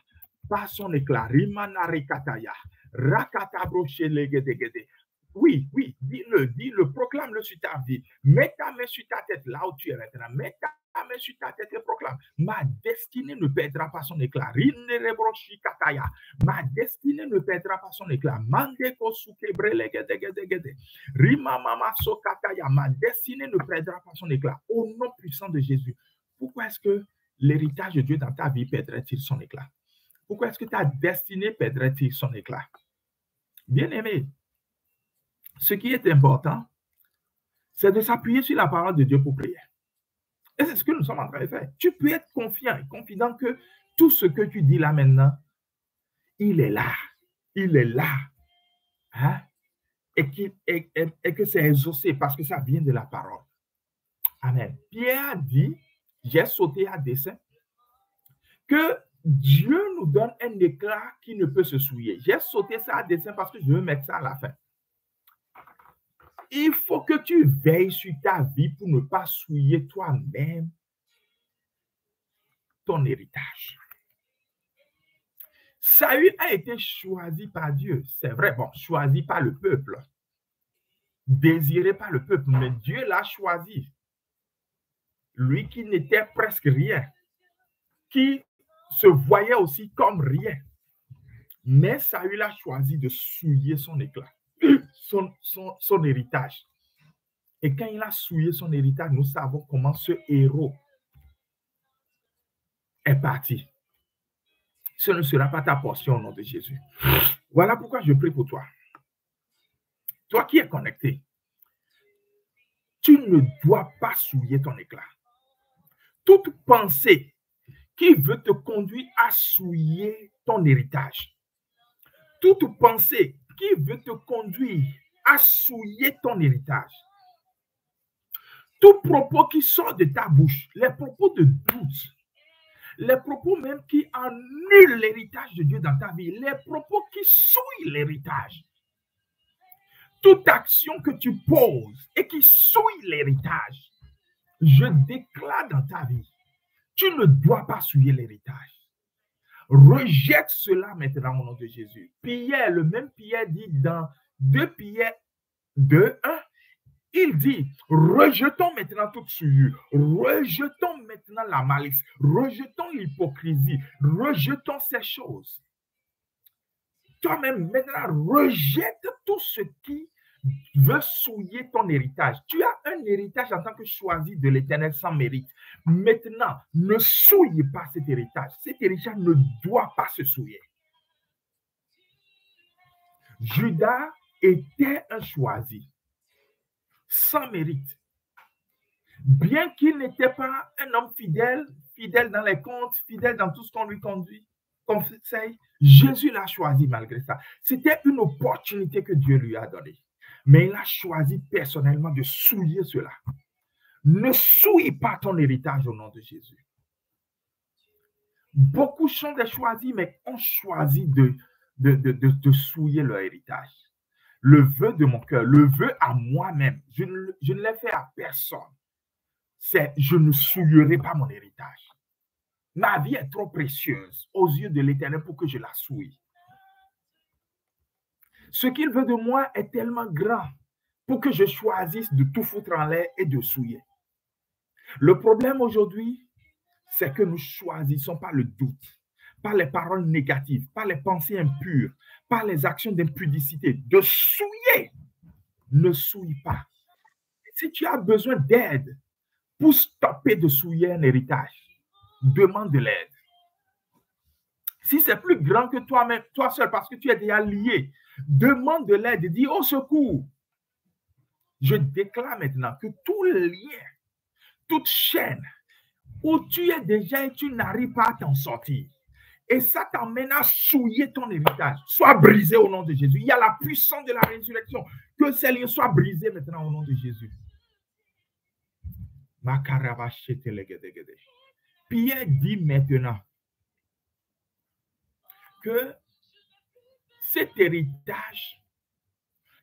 pas son éclat. Rimanare Kataya. Rakatabro Shelegedegede. Oui, dis-le, proclame-le sur ta vie. Mets ta main sur ta tête là où tu es maintenant. Mets ta main sur ta tête et proclame. Ma destinée ne perdra pas son éclat. Ma destinée ne perdra pas son éclat. Ma destinée ne perdra pas son éclat. Au nom puissant de Jésus. Pourquoi est-ce que l'héritage de Dieu dans ta vie perdrait-il son éclat? Pourquoi est-ce que ta destinée perdrait-il son éclat? Bien-aimé, ce qui est important, c'est de s'appuyer sur la parole de Dieu pour prier. Et c'est ce que nous sommes en train de faire. Tu peux être confiant et confident que tout ce que tu dis là maintenant, il est là. Il est là. Hein? Et que c'est exaucé parce que ça vient de la parole. Amen. Pierre a dit, j'ai sauté à dessein, que Dieu nous donne un éclat qui ne peut se souiller. J'ai sauté ça à dessein parce que je veux mettre ça à la fin. Il faut que tu veilles sur ta vie pour ne pas souiller toi-même ton héritage. Saül a été choisi par Dieu, c'est vrai, bon, choisi par le peuple, désiré par le peuple, mais Dieu l'a choisi. Lui qui n'était presque rien, qui se voyait aussi comme rien. Mais Saül a choisi de souiller son éclat. Son héritage. Et quand il a souillé son héritage, nous savons comment ce héros est parti. Ce ne sera pas ta portion au nom de Jésus. Voilà pourquoi je prie pour toi. Toi qui es connecté, tu ne dois pas souiller ton éclat. Toute pensée qui veut te conduire à souiller ton héritage, toute pensée qui veut te conduire à souiller ton héritage, tout propos qui sort de ta bouche, les propos de doute, les propos même qui annulent l'héritage de Dieu dans ta vie, les propos qui souillent l'héritage, toute action que tu poses et qui souille l'héritage, je déclare dans ta vie, tu ne dois pas souiller l'héritage. Rejette cela maintenant au nom de Jésus. Pierre, le même Pierre dit dans 2 Pierre 2, 1, il dit, rejetons maintenant toute souillure, rejetons maintenant la malice, rejetons l'hypocrisie, rejetons ces choses. Toi-même, maintenant, rejette tout ce qui veut souiller ton héritage. Tu as un héritage en tant que choisi de l'Éternel sans mérite. Maintenant, ne souille pas cet héritage. Cet héritage ne doit pas se souiller. Judas était un choisi sans mérite. Bien qu'il n'était pas un homme fidèle, fidèle dans les comptes, fidèle dans tout ce qu'on lui conseille, Jésus l'a choisi malgré ça. C'était une opportunité que Dieu lui a donnée. Mais il a choisi personnellement de souiller cela. Ne souille pas ton héritage au nom de Jésus. Beaucoup sont des choisis, mais ont choisi de souiller leur héritage. Le vœu de mon cœur, le vœu à moi-même, je ne l'ai fait à personne. C'est je ne souillerai pas mon héritage. Ma vie est trop précieuse aux yeux de l'Éternel pour que je la souille. Ce qu'il veut de moi est tellement grand pour que je choisisse de tout foutre en l'air et de souiller. Le problème aujourd'hui, c'est que nous ne choisissons pas le doute, pas les paroles négatives, pas les pensées impures, pas les actions d'impudicité, de souiller. Ne souille pas. Si tu as besoin d'aide pour stopper de souiller un héritage, demande de l'aide. Si c'est plus grand que toi-même, toi seul, parce que tu es déjà lié, demande de l'aide et dis au secours. Je déclare maintenant que tout lien, toute chaîne où tu es déjà et tu n'arrives pas à t'en sortir, et ça t'emmène à souiller ton héritage, soit brisé au nom de Jésus. Il y a la puissance de la résurrection. Que ces liens soient brisés maintenant au nom de Jésus. Pierre dit maintenant que cet héritage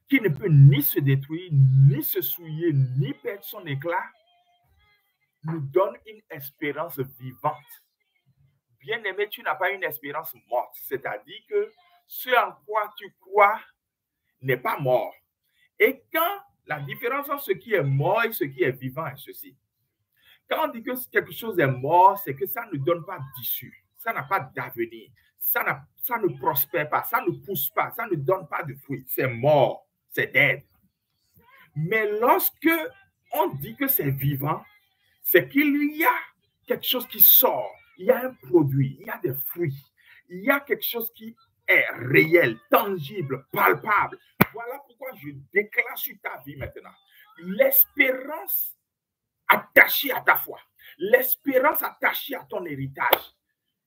qui ne peut ni se détruire, ni se souiller, ni perdre son éclat, nous donne une espérance vivante. Bien-aimé, tu n'as pas une espérance morte, c'est-à-dire que ce en quoi tu crois n'est pas mort. Et quand la différence entre ce qui est mort et ce qui est vivant est ceci. Quand on dit que quelque chose est mort, c'est que ça ne donne pas d'issue, ça n'a pas d'avenir, ça ne prospère pas, ça ne pousse pas, ça ne donne pas de fruits, c'est mort, c'est dead. Mais lorsque on dit que c'est vivant, c'est qu'il y a quelque chose qui sort, il y a un produit, il y a des fruits, il y a quelque chose qui est réel, tangible, palpable. Voilà pourquoi je déclare sur ta vie maintenant l'espérance attachée à ta foi, l'espérance attachée à ton héritage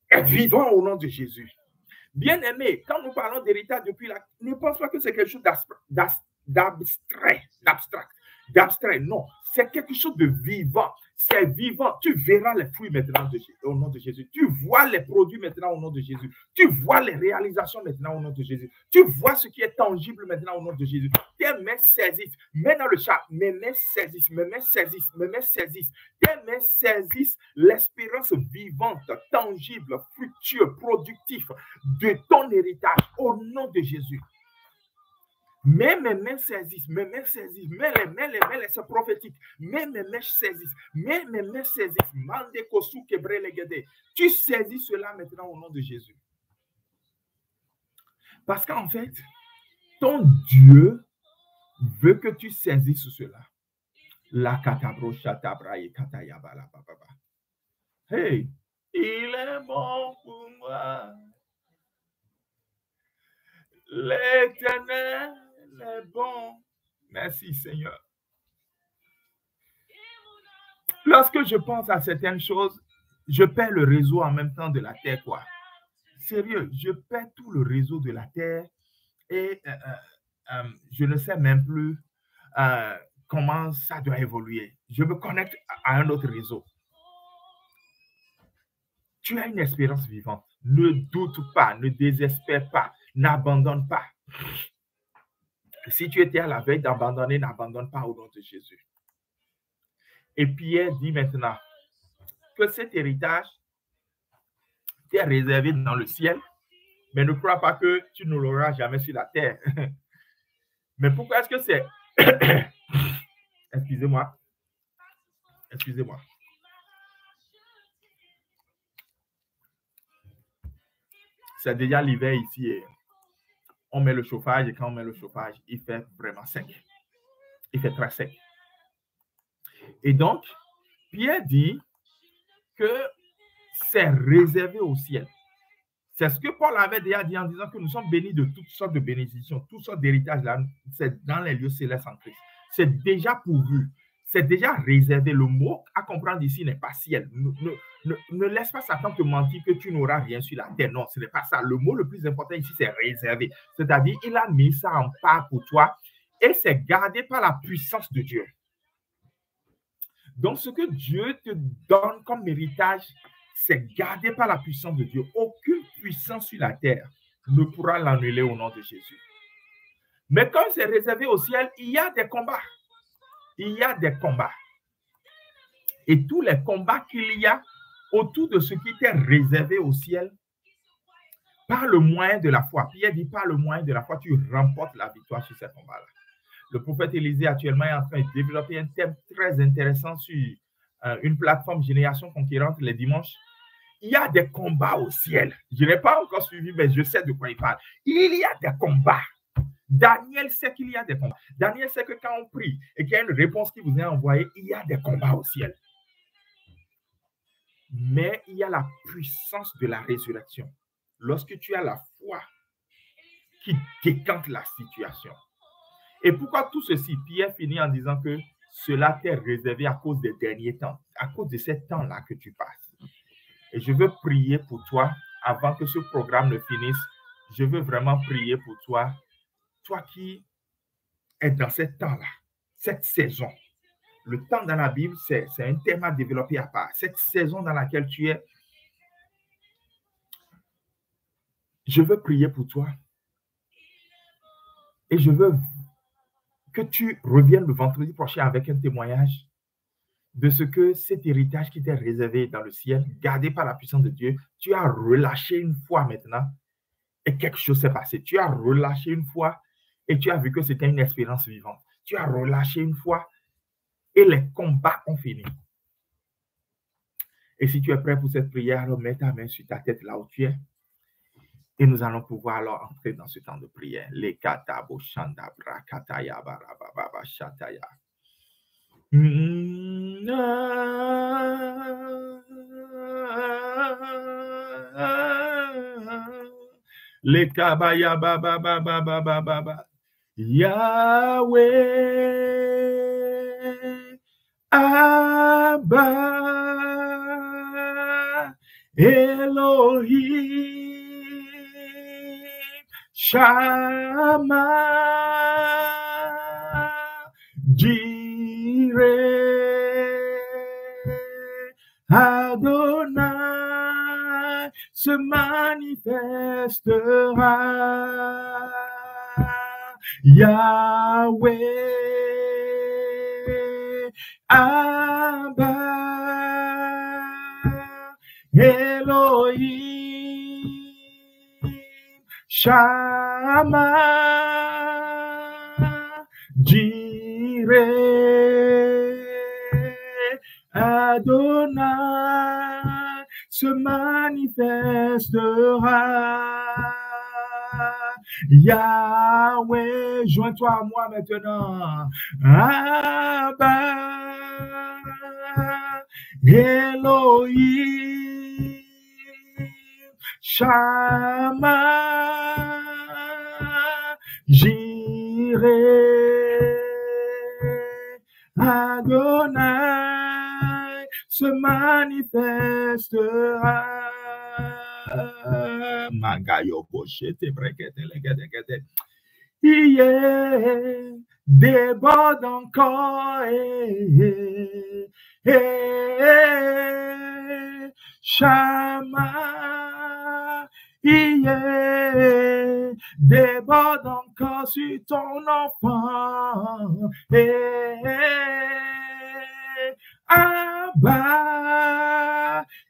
est vivant au nom de Jésus. Bien-aimé, quand nous parlons d'héritage depuis là, ne pense pas que c'est quelque chose d'abstrait, non, c'est quelque chose de vivant, c'est vivant, tu verras les fruits maintenant au nom de Jésus, tu vois les produits maintenant au nom de Jésus, tu vois les réalisations maintenant au nom de Jésus, tu vois ce qui est tangible maintenant au nom de Jésus, tes mains saisissent, mets dans le chat, mes mains saisissent, tes mains saisissent l'espérance vivante, tangible, fructueuse, productive de ton héritage au nom de Jésus. Mais mes mains saisissent, mets les, c'est prophétique. Mais mes mains saisissent, Mande kosu kebre legede. Tu saisis cela maintenant au nom de Jésus. Parce qu'en fait, ton Dieu veut que tu saisisses cela. La katabro shatabra et katayabala bababa. Hey, il est bon pour moi. L'Éternel est bon. Merci Seigneur. Lorsque je pense à certaines choses, je perds le réseau en même temps de la terre, quoi. Sérieux, je perds tout le réseau de la terre et je ne sais même plus comment ça doit évoluer. Je me connecte à un autre réseau. Tu as une expérience vivante. Ne doute pas, ne désespère pas, n'abandonne pas. Si tu étais à la veille d'abandonner, n'abandonne pas au nom de Jésus. Et Pierre dit maintenant que cet héritage t'est réservé dans le ciel, mais ne crois pas que tu ne l'auras jamais sur la terre. Mais pourquoi est-ce que c'est... Excusez-moi. Excusez-moi. C'est déjà l'hiver ici et on met le chauffage et quand on met le chauffage, il fait vraiment sec. Il fait très sec. Et donc, Pierre dit que c'est réservé au ciel. C'est ce que Paul avait déjà dit en disant que nous sommes bénis de toutes sortes de bénédictions, toutes sortes d'héritages là, c'est dans les lieux célestes en Christ. C'est déjà pourvu, c'est déjà réservé. Le mot à comprendre ici n'est pas ciel. Ne laisse pas Satan te mentir que tu n'auras rien sur la terre. Non, ce n'est pas ça. Le mot le plus important ici, c'est réservé. C'est-à-dire, il a mis ça en part pour toi et c'est gardé par la puissance de Dieu. Donc, ce que Dieu te donne comme héritage, c'est gardé par la puissance de Dieu. Aucune puissance sur la terre ne pourra l'annuler au nom de Jésus. Mais comme c'est réservé au ciel, il y a des combats. Il y a des combats. Et tous les combats qu'il y a autour de ce qui t'est réservé au ciel, par le moyen de la foi. Pierre dit, par le moyen de la foi, tu remportes la victoire sur ces combats-là. Le prophète Élisée actuellement est en train de développer un thème très intéressant sur une plateforme Génération Conquérante les dimanches. Il y a des combats au ciel. Je n'ai pas encore suivi, mais je sais de quoi il parle. Il y a des combats. Daniel sait qu'il y a des combats. Daniel sait que quand on prie et qu'il y a une réponse qui vous est envoyée, il y a des combats au ciel. Mais il y a la puissance de la résurrection. Lorsque tu as la foi qui décante la situation. Et pourquoi tout ceci? Pierre finit en disant que cela t'est réservé à cause des derniers temps, à cause de ces temps-là que tu passes. Et je veux prier pour toi avant que ce programme ne finisse. Je veux vraiment prier pour toi, toi qui es dans ce temps-là, cette saison. Le temps dans la Bible, c'est un thème à développer à part. Cette saison dans laquelle tu es, je veux prier pour toi. Et je veux que tu reviennes le vendredi prochain avec un témoignage de ce que cet héritage qui t'est réservé dans le ciel, gardé par la puissance de Dieu, tu as relâché une fois maintenant et quelque chose s'est passé. Tu as relâché une fois et tu as vu que c'était une expérience vivante. Tu as relâché une fois et les combats ont fini. Et si tu es prêt pour cette prière, alors mets ta main sur ta tête là où tu es. Et nous allons pouvoir alors entrer dans ce temps de prière. Les katabo shanda brakataya barababa shataya. Les kabaya baba baba baba baba. Yahweh Abba Elohim Shama Jireh Adonai se manifestera. Yahweh Abba Elohim Shama Jireh Adonai se manifestera. Yahweh, joins-toi à moi maintenant. Abba, Elohim, Shama, Jireh, Adonai se manifestera. Magayo bochete brekete legedegede. Yeah, déborde encore. Chama. Yeah, déborde encore sur ton enfant. Abba,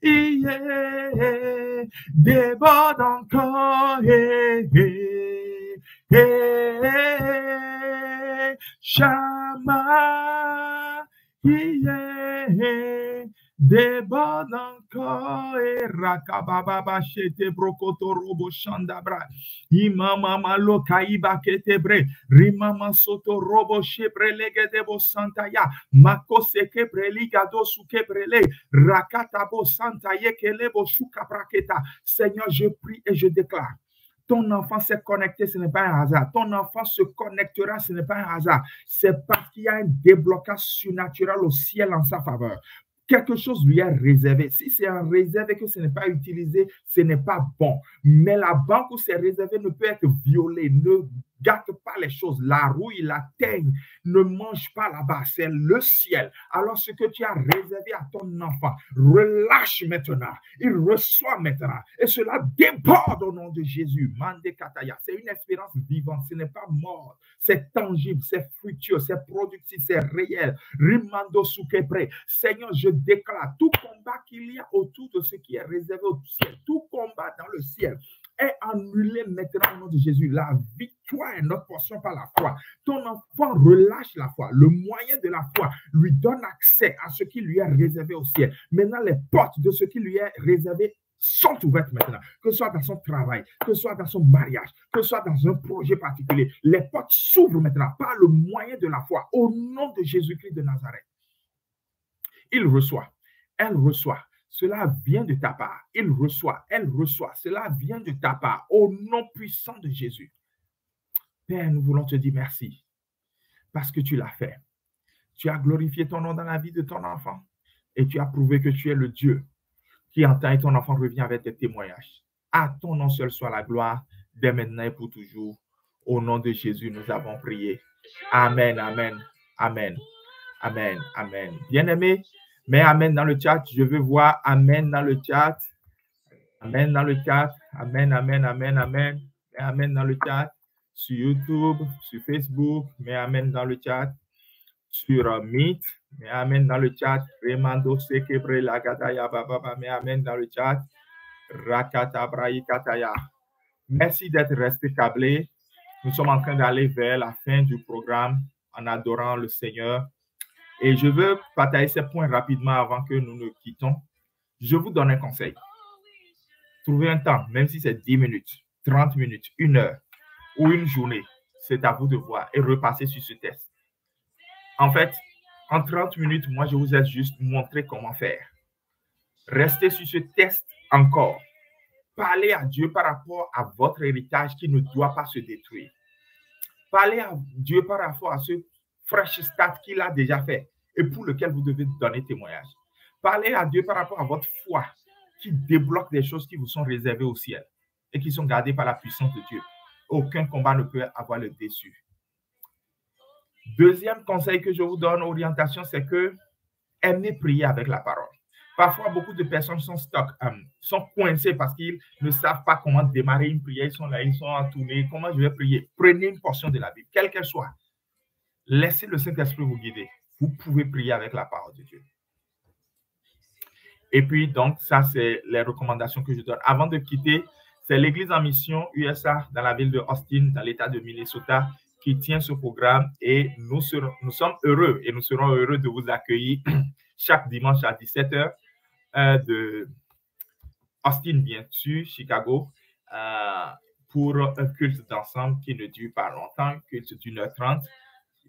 yeah, déborde encore. Chama, yeah, déborde encore. Rakababa chete brokoto robo chandabra. Imama malo kaiba ketebre. Rimama soto robo shebre legedebo santaya. Makose kebre ligado su kebrele. Rakatabo santaye kelebo shuka braketa. Seigneur, je prie et je déclare. Ton enfant s'est connecté, ce n'est pas un hasard. Ton enfant se connectera, ce n'est pas un hasard. C'est parce qu'il y a un déblocage surnaturel au ciel en sa faveur. Quelque chose lui est réservé. Si c'est un réservé et que ce n'est pas utilisé, ce n'est pas bon. Mais la banque où c'est réservé ne peut être violée. Ne gâte pas les choses. La rouille, la teigne, ne mange pas là-bas. C'est le ciel. Alors ce que tu as réservé à ton enfant, relâche maintenant. Il reçoit maintenant. Et cela déborde au nom de Jésus. Mande Kataya. C'est une expérience vivante. Ce n'est pas mort. C'est tangible, c'est fructueux, c'est productif, c'est réel. Rimando Sukepre. Seigneur, je déclare tout combat qu'il y a autour de ce qui est réservé au ciel, tout combat dans le ciel est annulé maintenant au nom de Jésus. La victoire est notre portion par la foi. Ton enfant relâche la foi. Le moyen de la foi lui donne accès à ce qui lui est réservé au ciel. Maintenant, les portes de ce qui lui est réservé sont ouvertes maintenant, que ce soit dans son travail, que ce soit dans son mariage, que ce soit dans un projet particulier. Les portes s'ouvrent maintenant par le moyen de la foi, au nom de Jésus-Christ de Nazareth. Il reçoit, elle reçoit. Cela vient de ta part. Il reçoit, elle reçoit. Cela vient de ta part, au nom puissant de Jésus. Père, nous voulons te dire merci parce que tu l'as fait. Tu as glorifié ton nom dans la vie de ton enfant et tu as prouvé que tu es le Dieu qui entend et ton enfant revient avec tes témoignages. À ton nom seul soit la gloire, dès maintenant et pour toujours. Au nom de Jésus, nous avons prié. Amen, amen, amen, amen, amen. Bien-aimé, mets amen dans le chat. Je veux voir amen dans le chat. Amen dans le chat. Amen, amen, amen, amen. Mets amen dans le chat. Sur YouTube, sur Facebook, mets amen dans le chat. Sur Meet, mais amen dans le chat. Remando sekebre la gadaya baba, mais amen dans le chat. Rakata braikataya. Merci d'être resté câblé. Nous sommes en train d'aller vers la fin du programme en adorant le Seigneur. Et je veux partager ces points rapidement avant que nous nous quittons. Je vous donne un conseil. Trouvez un temps, même si c'est 10 minutes, 30 minutes, 1 heure ou une journée. C'est à vous de voir et repasser sur ce test. En fait, en 30 minutes, moi, je vous ai juste montré comment faire. Restez sur ce test encore. Parlez à Dieu par rapport à votre héritage qui ne doit pas se détruire. Parlez à Dieu par rapport à ce fresh start qu'il a déjà fait et pour lequel vous devez donner témoignage. Parlez à Dieu par rapport à votre foi qui débloque des choses qui vous sont réservées au ciel et qui sont gardées par la puissance de Dieu. Aucun combat ne peut avoir le dessus. Deuxième conseil que je vous donne, orientation, c'est que aimez prier avec la parole. Parfois, beaucoup de personnes sont sont coincées parce qu'ils ne savent pas comment démarrer une prière. Ils sont là, ils sont entourés. Comment je vais prier? Prenez une portion de la Bible, quelle qu'elle soit. Laissez le Saint-Esprit vous guider. Vous pouvez prier avec la parole de Dieu. Et puis, donc, ça, c'est les recommandations que je donne. Avant de quitter, c'est l'Église en mission USA dans la ville de Austin, dans l'État de Minnesota, qui tient ce programme et nous sommes heureux et nous serons heureux de vous accueillir chaque dimanche à 17h de Austin, bien sûr, Chicago, pour un culte d'ensemble qui ne dure pas longtemps, un culte d'1h30,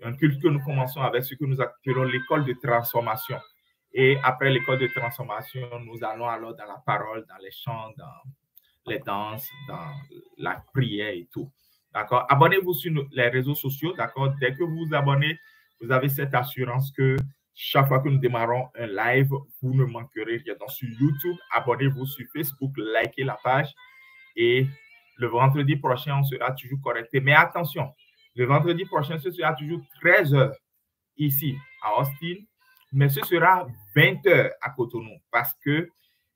un culte que nous commençons avec ce que nous appelons l'école de transformation. Et après l'école de transformation, nous allons alors dans la parole, dans les chants, dans les danses, dans la prière et tout. D'accord? Abonnez-vous sur les réseaux sociaux. D'accord? Dès que vous vous abonnez, vous avez cette assurance que Chaque fois que nous démarrons un live, vous ne manquerez rien. Donc, sur YouTube, abonnez-vous sur Facebook, likez la page. Et le vendredi prochain, on sera toujours connecté. Mais attention, le vendredi prochain, ce sera toujours 13h ici à Austin. Mais ce sera 20h à Cotonou parce que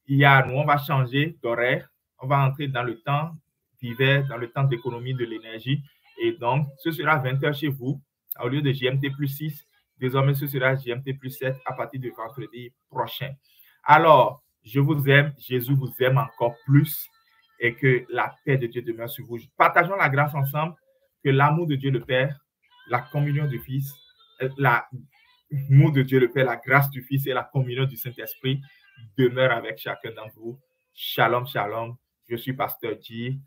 nous, on va changer d'horaire. On va entrer dans le temps d'hiver, dans le temps d'économie de l'énergie. Et donc, ce sera 20h chez vous au lieu de GMT plus 6. Désormais, ce sera GMT plus 7 à partir de vendredi prochain. Alors, je vous aime. Jésus vous aime encore plus et que la paix de Dieu demeure sur vous. Partageons la grâce ensemble, que l'amour de Dieu le Père, la communion du Fils, l'amour de Dieu le Père, la grâce du Fils et la communion du Saint-Esprit demeurent avec chacun d'entre vous. Shalom, shalom. Je suis Pasteur G.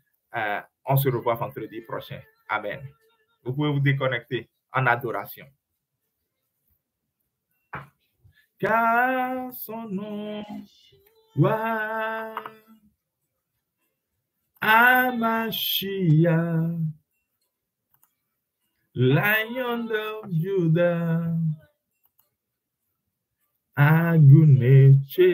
On se revoit vendredi prochain. Amen. Vous pouvez vous déconnecter en adoration. Car son nom, Amashiach, Lion of Judah, Agunechema.